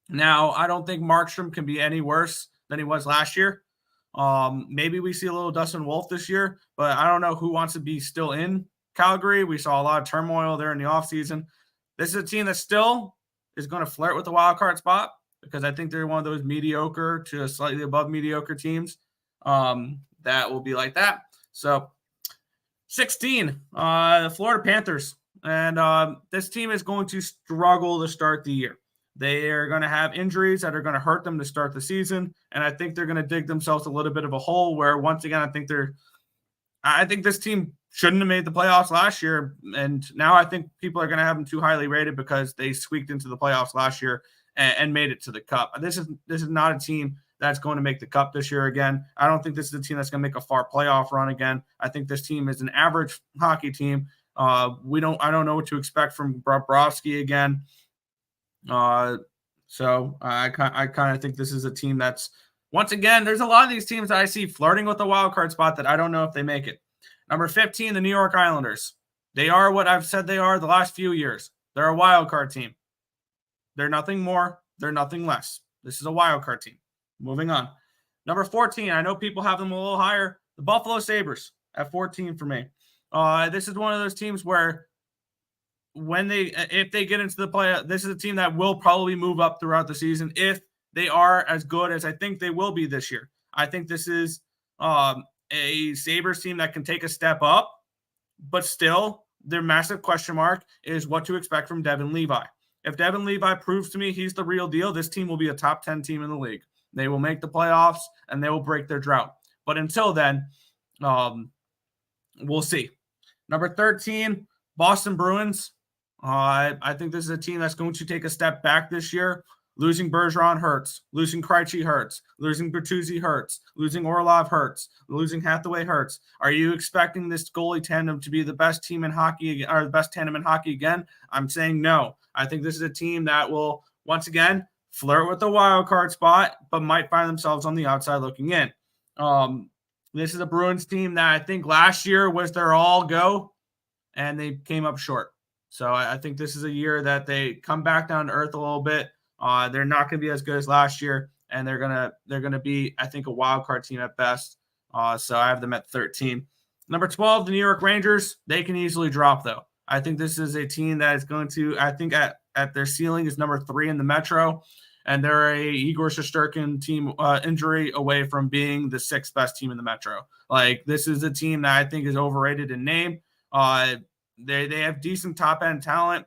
D: Now, I don't think Markstrom can be any worse than he was last year. Maybe we see a little Dustin Wolf this year, but I don't know who wants to be still in Calgary. We saw a lot of turmoil there in the offseason. This is a team that still is going to flirt with the wild card spot. because I think they're one of those mediocre to slightly above mediocre teams that will be like that. So 16, the Florida Panthers. And this team is going to struggle to start the year. They are going to have injuries that are going to hurt them to start the season. And I think they're going to dig themselves a little bit of a hole where, once again, I think this team shouldn't have made the playoffs last year. And now I think people are going to have them too highly rated because they squeaked into the playoffs last year and made it to the cup. This is not a team that's going to make the cup this year again. I don't think this is a team that's going to make a far playoff run again. I think this team is an average hockey team. I don't know what to expect from Bobrovsky again. So I kind of think this is a team that's, once again, there's a lot of these teams that I see flirting with the wild card spot that I don't know if they make it. Number 15, the New York Islanders. They are what I've said they are the last few years. They're a wild card team. They're nothing more. They're nothing less. This is a wild card team. Moving on. Number 14, I know people have them a little higher. The Buffalo Sabres at 14 for me. This is one of those teams where if they get into the play, this is a team that will probably move up throughout the season if they are as good as I think they will be this year. I think this is a Sabres team that can take a step up, but still their massive question mark is what to expect from Devin Levi. If Devin Levi proves to me he's the real deal, this team will be a top 10 team in the league. They will make the playoffs and they will break their drought. But until then, we'll see. Number 13, Boston Bruins. I think this is a team that's going to take a step back this year. Losing Bergeron hurts. Losing Krejci hurts. Losing Bertuzzi hurts. Losing Orlov hurts. Losing Hathaway hurts. Are you expecting this goalie tandem to be the best team in hockey or the best tandem in hockey again? I'm saying no. I think this is a team that will, once again, flirt with the wild card spot, but might find themselves on the outside looking in. This is a Bruins team that I think last year was their all go, and they came up short. So I think this is a year that they come back down to earth a little bit. They're not going to be as good as last year, and they're gonna be, I think, a wild card team at best. So I have them at 13. Number 12, the New York Rangers. They can easily drop though. I think this is a team that is going to, I think at their ceiling is number 3 in the Metro, and they're a Igor Shesterkin team injury away from being the 6th best team in the Metro. Like, this is a team that I think is overrated in name. They have decent top end talent.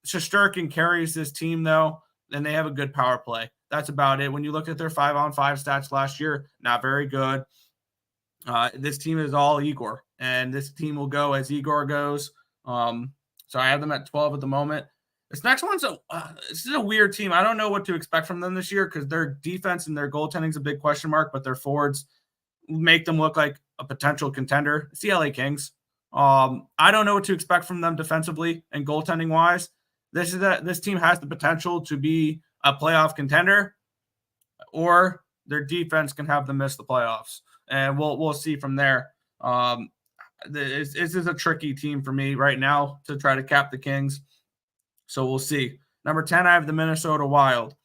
D: Shesterkin carries this team though, and they have a good power play. That's about it. When you look at their 5-on-5 stats last year, not very good. This team is all Igor, and this team will go as Igor goes. So I have them at 12 at the moment. This next one's this is a weird team. I don't know what to expect from them this year because their defense and their goaltending is a big question mark, but their forwards make them look like a potential contender. It's the LA Kings. I don't know what to expect from them defensively and goaltending wise. This team has the potential to be a playoff contender, or their defense can have them miss the playoffs, and we'll see from there. This is a tricky team for me right now to try to cap the Kings, so we'll see. Number 10, I have the Minnesota Wild.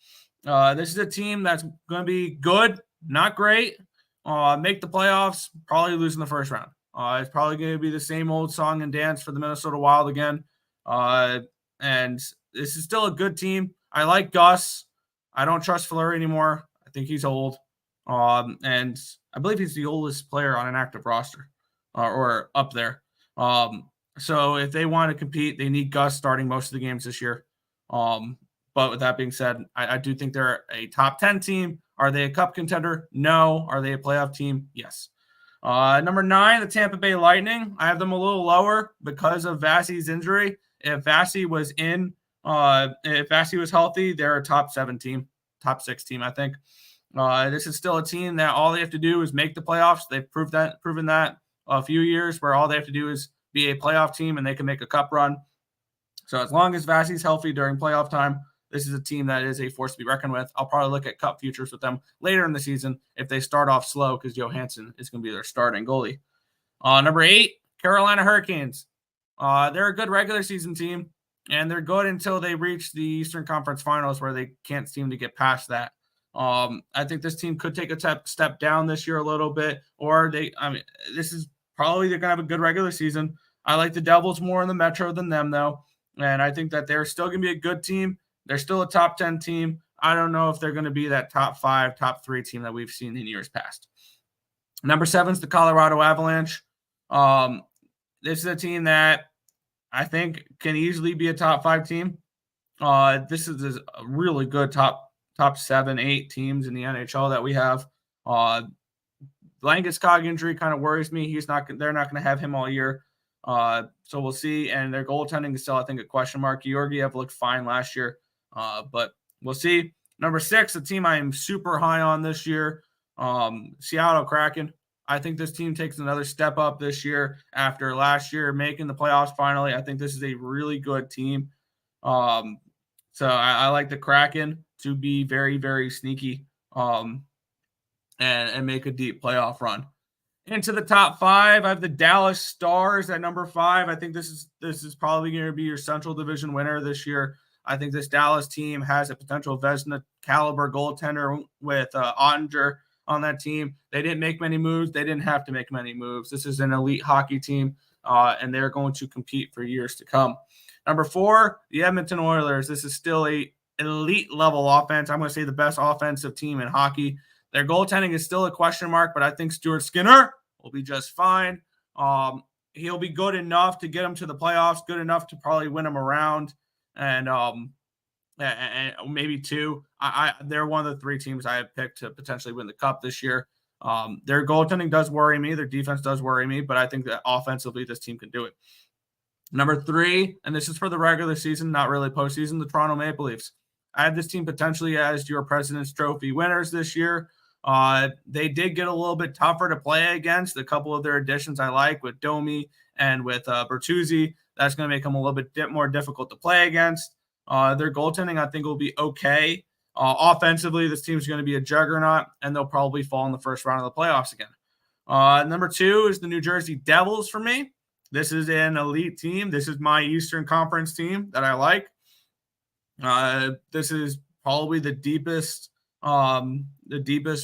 D: This is a team that's going to be good, not great. Make the playoffs, probably lose in the first round. It's probably going to be the same old song and dance for the Minnesota Wild again. And this is still a good team. I like Gus. I don't trust Fleury anymore. I think he's old. And I believe he's the oldest player on an active roster or up there. So if they want to compete, they need Gus starting most of the games this year. But with that being said, I do think they're a top 10 team. Are they a cup contender? No. Are they a playoff team? Yes. Number 9, the Tampa Bay Lightning. I have them a little lower because of Vasi's injury. If Vasi was healthy, they're a top 7 team, top 6 team, I think. This is still a team that all they have to do is make the playoffs. They've proven that a few years where all they have to do is be a playoff team and they can make a cup run. So as long as Vasi's healthy during playoff time, this is a team that is a force to be reckoned with. I'll probably look at cup futures with them later in the season if they start off slow because Johansson is going to be their starting goalie. Number 8, Carolina Hurricanes. They're a good regular season team, and they're good until they reach the Eastern Conference Finals where they can't seem to get past that. I think this team could take a step down this year a little bit, or this is probably they're going to have a good regular season. I like the Devils more in the Metro than them, though, and I think that they're still going to be a good team. They're still a top 10 team. I don't know if they're going to be that top 5, top 3 team that we've seen in years past. Number 7 is the Colorado Avalanche. This is a team that I think can easily be a top 5 team. This is a really good top 7, 8 teams in the NHL that we have. Landeskog injury kind of worries me. They're not going to have him all year. So we'll see. And their goaltending is still, I think, a question mark. Georgiev looked fine last year, but we'll see. Number 6, a team I am super high on this year, Seattle Kraken. I think this team takes another step up this year after last year making the playoffs finally. I think this is a really good team. So I like the Kraken to be very, very sneaky and make a deep playoff run. Into the top 5, I have the Dallas Stars at number 5. I think this is probably going to be your Central Division winner this year. I think this Dallas team has a potential Vezina caliber goaltender with Ottinger on that team. They didn't make many moves. They didn't have to make many moves. This is an elite hockey team, and they're going to compete for years to come. Number 4, the Edmonton Oilers. This is still a elite level offense. I'm going to say the best offensive team in hockey. Their goaltending is still a question mark, but I think Stuart Skinner will be just fine. He'll be good enough to get them to the playoffs, good enough to probably win them around, and maybe 2. They're one of the 3 teams I have picked to potentially win the cup this year. Their goaltending does worry me. Their defense does worry me, but I think that offensively this team can do it. Number 3, and this is for the regular season, not really postseason, the Toronto Maple Leafs. I have this team potentially as your President's Trophy winners this year. They did get a little bit tougher to play against. A couple of their additions I like with Domi and with Bertuzzi. That's going to make them a little bit more difficult to play against. Their goaltending, I think, will be okay. Offensively, this team's going to be a juggernaut, and they'll probably fall in the first round of the playoffs again. Number 2 is the New Jersey Devils for me. This is an elite team. This is my Eastern Conference team that I like. This is probably the deepest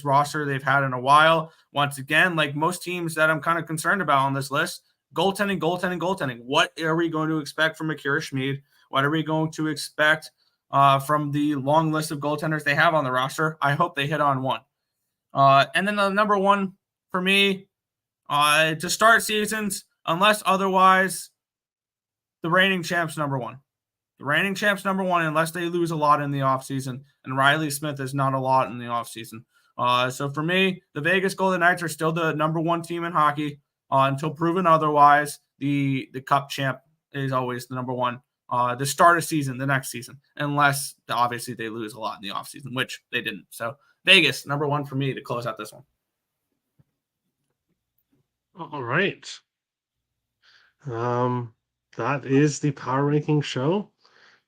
D: roster they've had in a while. Once again, like most teams that I'm kind of concerned about on this list, goaltending. What are we going to expect from Akira Schmid? What are we going to expect from the long list of goaltenders they have on the roster? I hope they hit on one. And then the number 1 for me to start seasons, unless otherwise, the reigning champs number 1. The reigning champs number 1, unless they lose a lot in the offseason. And Riley Smith is not a lot in the offseason. So for me, the Vegas Golden Knights are still the number 1 team in hockey until proven otherwise. The cup champ is always the number 1. The start of season, the next season, unless obviously they lose a lot in the offseason, which they didn't. So Vegas, number 1 for me to close out this one.
B: All right. That is the Power Ranking show.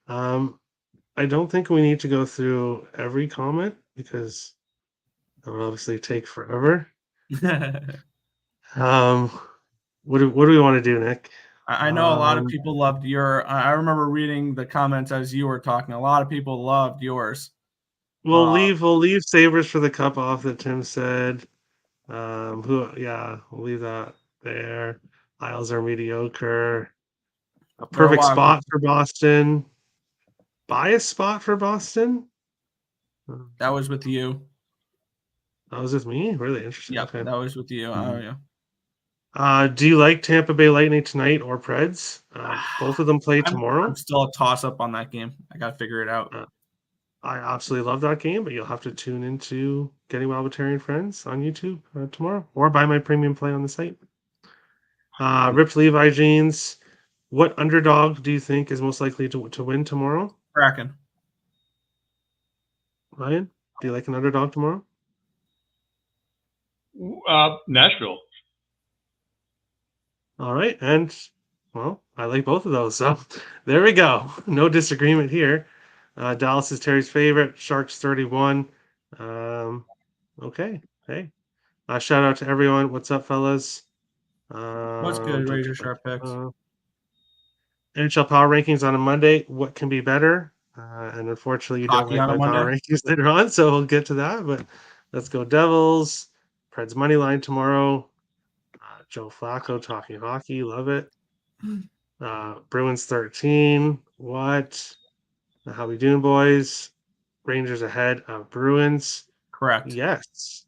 B: I don't think we need to go through every comment because it would obviously take forever. What do we want to do, Nick?
D: I know a lot of people loved your. I remember reading the comments as you were talking. A lot of people loved yours.
B: We'll leave Sabres for the cup off that Tim said. We'll leave that there. Isles are mediocre. A perfect spot for Boston. Bias spot for Boston?
D: That was with you.
B: That was with me? Really interesting.
D: Yep, okay. That was with you. Oh,
B: yeah. Do you like Tampa Bay Lightning tonight or Preds? Both of them play tomorrow.
D: I'm still a toss-up on that game. I got to figure it out.
B: I absolutely love that game, but you'll have to tune into Getting Well with Terry and Friends on YouTube tomorrow or buy my premium play on the site. Ripped Levi jeans. What underdog do you think is most likely to win tomorrow?
D: Kraken.
B: Ryan, do you like an underdog tomorrow?
E: Nashville.
B: All right, and well, I like both of those, so there we go. No disagreement here. Dallas is Terry's favorite. Sharks 31. Okay, hey. Shout out to everyone. What's up, fellas?
D: What's good? Razor Sharp picks.
B: NHL Power Rankings on a Monday. What can be better? And unfortunately, you don't like my Power Rankings later on, so we'll get to that. But let's go Devils. Preds money line tomorrow. Joe Flacco talking hockey. Love it. Bruins 13. What? How we doing, boys? Rangers ahead of Bruins.
D: Correct.
B: Yes.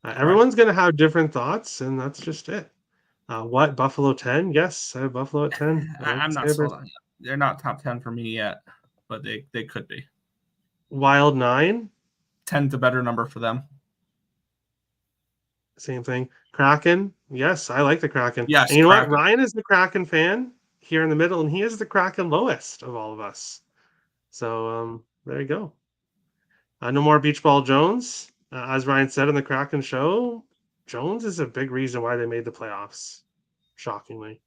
B: Everyone's going to have different thoughts, and that's just it. What, Buffalo 10? Yes, I have Buffalo at 10.
D: I'm not sold on. They're not top 10 for me yet, but they could be.
B: Wild 9?
D: 10's a better number for them.
B: Same thing. Kraken? Yes, I like the Kraken.
D: Yes,
B: and you know
D: Kraken.
B: what? Ryan is the Kraken fan here in the middle, and he is the Kraken lowest of all of us. So there you go. No more Beach Ball Jones. As Ryan said in the Kraken show, Jones is a big reason why they made the playoffs. Shockingly.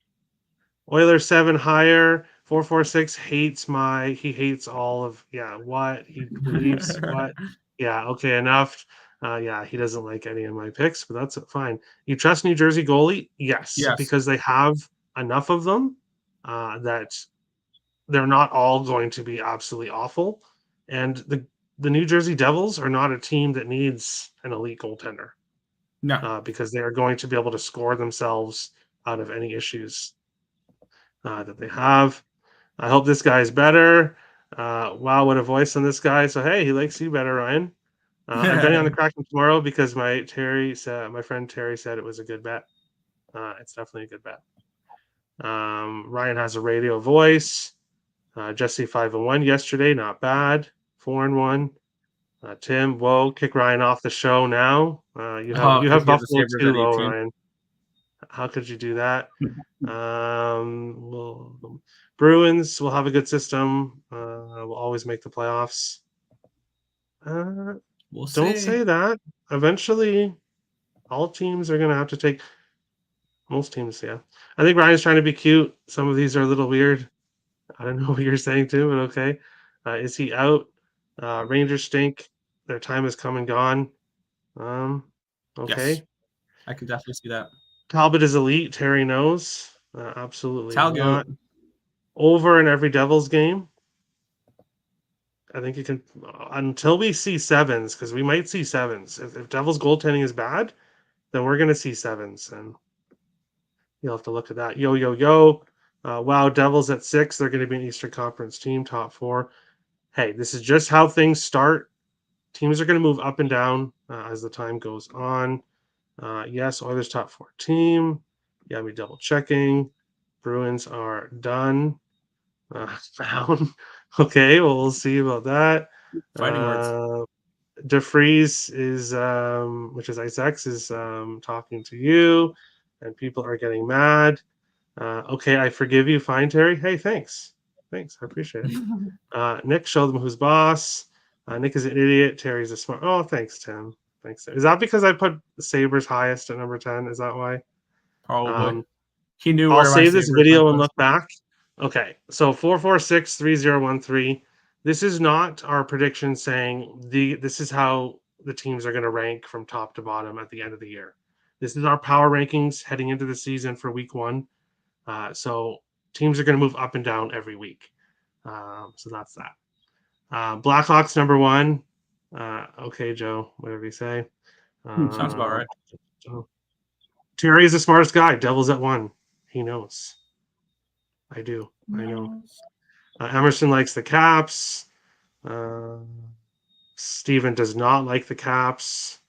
B: Oilers 7 higher. 446 he hates all of what he believes what. Yeah, okay, enough. He doesn't like any of my picks, but that's fine. You trust New Jersey goalie? Yes. Because they have enough of them that they're not all going to be absolutely awful. And the New Jersey Devils are not a team that needs an elite goaltender.
D: No.
B: Because they are going to be able to score themselves out of any issues that they have. I hope this guy's better. Wow, what a voice on this guy. So, hey, he likes you better, Ryan. I'm betting on the Kraken tomorrow because my friend Terry said it was a good bet. It's definitely a good bet. Ryan has a radio voice. Jesse 5-1 yesterday, not bad. 4-1. Tim, whoa, kick Ryan off the show now. You have Buffalo too low, Ryan. How could you do that? Bruins will have a good system. Will always make the playoffs.
D: We'll see.
B: Don't say that. Eventually, all teams are going to have to take. Most teams, yeah. I think Ryan's trying to be cute. Some of these are a little weird. I don't know what you're saying too, but okay. Is he out? Rangers stink. Their time has come and gone. Okay.
D: Yes. I can definitely see that.
B: Talbot is elite. Terry knows. Absolutely
D: Talbot.
B: not. Over in every Devils game. I think you can until we see sevens, because we might see sevens. If Devils goaltending is bad, then we're going to see sevens, and you'll have to look at that. Yo. Wow, Devils at 6. They're going to be an Eastern Conference team, top 4. Hey, this is just how things start. Teams are going to move up and down as the time goes on. Yes, Oilers top 4 team. Yeah, me double checking. Bruins are done. Down. Okay, well, we'll see about that.
D: Fighting words.
B: DeFreeze is, which is Isaacs, is talking to you, and people are getting mad. Okay, I forgive you. Fine, Terry. Hey, thanks. I appreciate it. Nick, show them who's boss. Nick is an idiot. Terry's a smart. Oh, thanks, Tim. Thanks. Is that because I put Sabres highest at number 10? Is that why?
D: Probably. He knew.
B: I'll save this video and look back. Okay, so 446-3013. This is not our prediction saying this is how the teams are going to rank from top to bottom at the end of the year. This is our power rankings heading into the season for week 1. So teams are going to move up and down every week. So that's that. Blackhawks number 1. Okay, Joe, whatever you say.
D: Sounds about right.
B: Terry is the smartest guy. Devils at 1. He knows. I do. I know. Emerson likes the Caps. Steven does not like the Caps.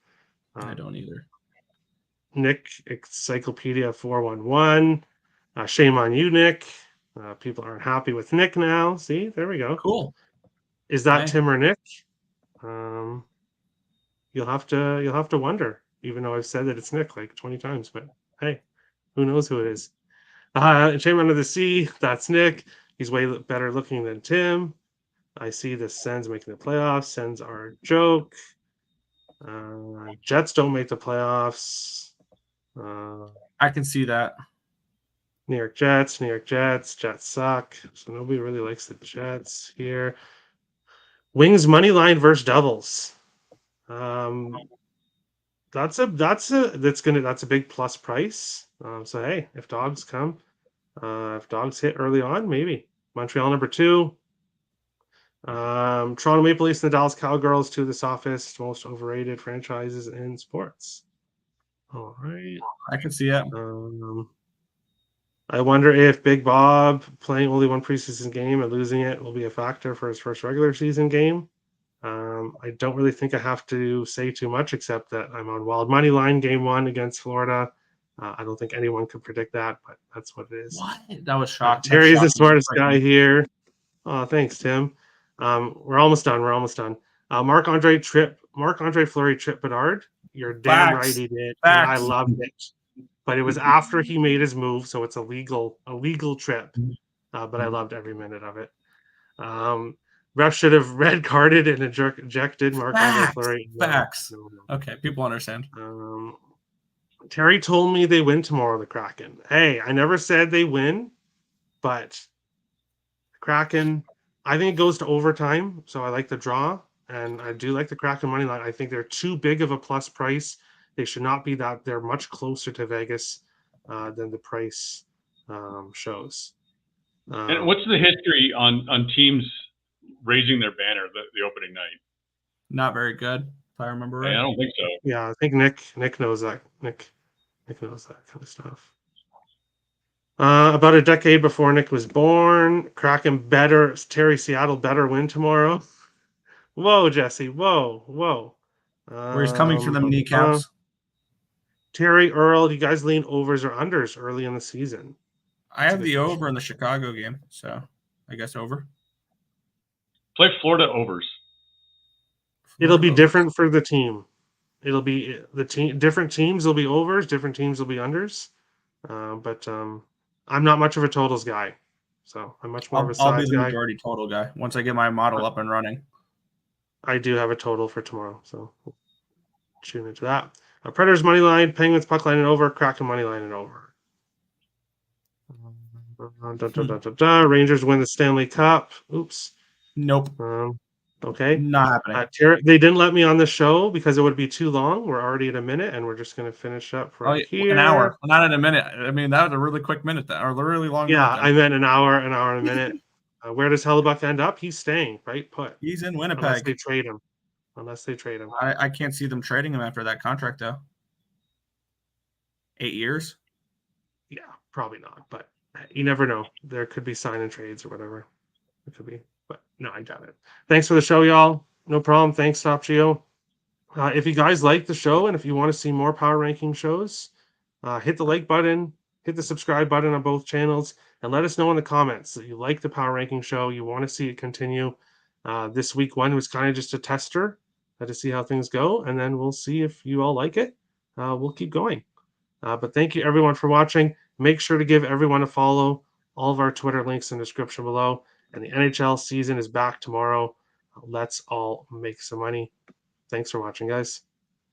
D: I don't either.
B: Nick, Encyclopedia 411. Shame on you, Nick. People aren't happy with Nick now. See, there we go.
D: Cool.
B: Is that Tim or Nick? You'll have to wonder, even though I've said that it's Nick like 20 times. But hey, who knows who it is? Shame Under the Sea. That's Nick. He's way better looking than Tim. I see the Sens making the playoffs. Sens are a joke. Jets don't make the playoffs.
D: I can see that.
B: New York Jets. Jets suck. So nobody really likes the Jets here. Wings money line versus Devils. That's a big plus price. So hey, if dogs come, if dogs hit early on, maybe. Montreal number 2. Toronto Maple Leafs and the Dallas Cowgirls, 2 of the softest, most overrated franchises in sports. All right.
D: I can see it.
B: I wonder if Big Bob playing only one preseason game and losing it will be a factor for his first regular season game. I don't really think I have to say too much except that I'm on wild money line game 1 against Florida. I don't think anyone could predict that, but that's what it is.
D: What? That was shocking.
B: Terry's the smartest guy here. Oh, thanks, Tim. We're almost done. Marc-Andre Fleury tripped Bedard. You're damn right he did. And I loved it. But it was after he made his move, so it's a legal trip. But I loved every minute of it. Ref should have red carded and ejected Marc-Andre Fleury.
D: Facts. Okay, people understand.
B: Terry told me they win tomorrow, the Kraken. Hey, I never said they win, but the Kraken, I think it goes to overtime, so I like the draw, and I do like the Kraken money line. I think they're too big of a plus price. They should not be that. They're much closer to Vegas than the price shows.
E: And what's the history on teams raising their banner the opening night?
D: Not very good, if I remember right.
E: I don't think so.
B: Yeah, I think Nick knows that. Nick knows that kind of stuff. About a decade before Nick was born, Kraken Terry Seattle better win tomorrow. Whoa, Jesse. Whoa.
D: Where he's coming for them kneecaps.
B: Terry Earl, do you guys lean overs or unders early in the season?
D: I have the over in the Chicago game, so I guess over.
E: Play Florida overs.
B: It'll be different for the team. It'll be different teams will be overs, different teams will be unders. But I'm not much of a totals guy, so I'm much more of a sides guy.
D: I'll be the majority total guy once I get my model up and running.
B: I do have a total for tomorrow, so we'll tune into that. Predators money line, Penguins puck line and over, Kraken money line and over. Rangers win the Stanley Cup. Oops.
D: Nope.
B: Okay.
D: Not happening.
B: They didn't let me on the show because it would be too long. We're already at a minute, and we're just going to finish up here.
D: An hour. Not in a minute. I mean, that was a really quick minute, or a really long minute.
B: Yeah, I meant an hour and a minute. Where does Hellebuck end up? He's staying, right?
D: He's in Winnipeg.
B: Unless they trade him.
D: I can't see them trading him after that contract, though. 8 years?
B: Yeah, probably not. But you never know. There could be sign and trades or whatever. It could be. But no, I doubt it. Thanks for the show, y'all. No problem. Thanks, Top Geo. If you guys like the show and if you want to see more power ranking shows, hit the like button, hit the subscribe button on both channels, and let us know in the comments that you like the power ranking show. You want to see it continue. This week one was kind of just a tester to see how things go, and then we'll see if you all like it. We'll keep going. But thank you, everyone, for watching. Make sure to give everyone a follow. All of our Twitter links in the description below. And the NHL season is back tomorrow. Let's all make some money. Thanks for watching, guys.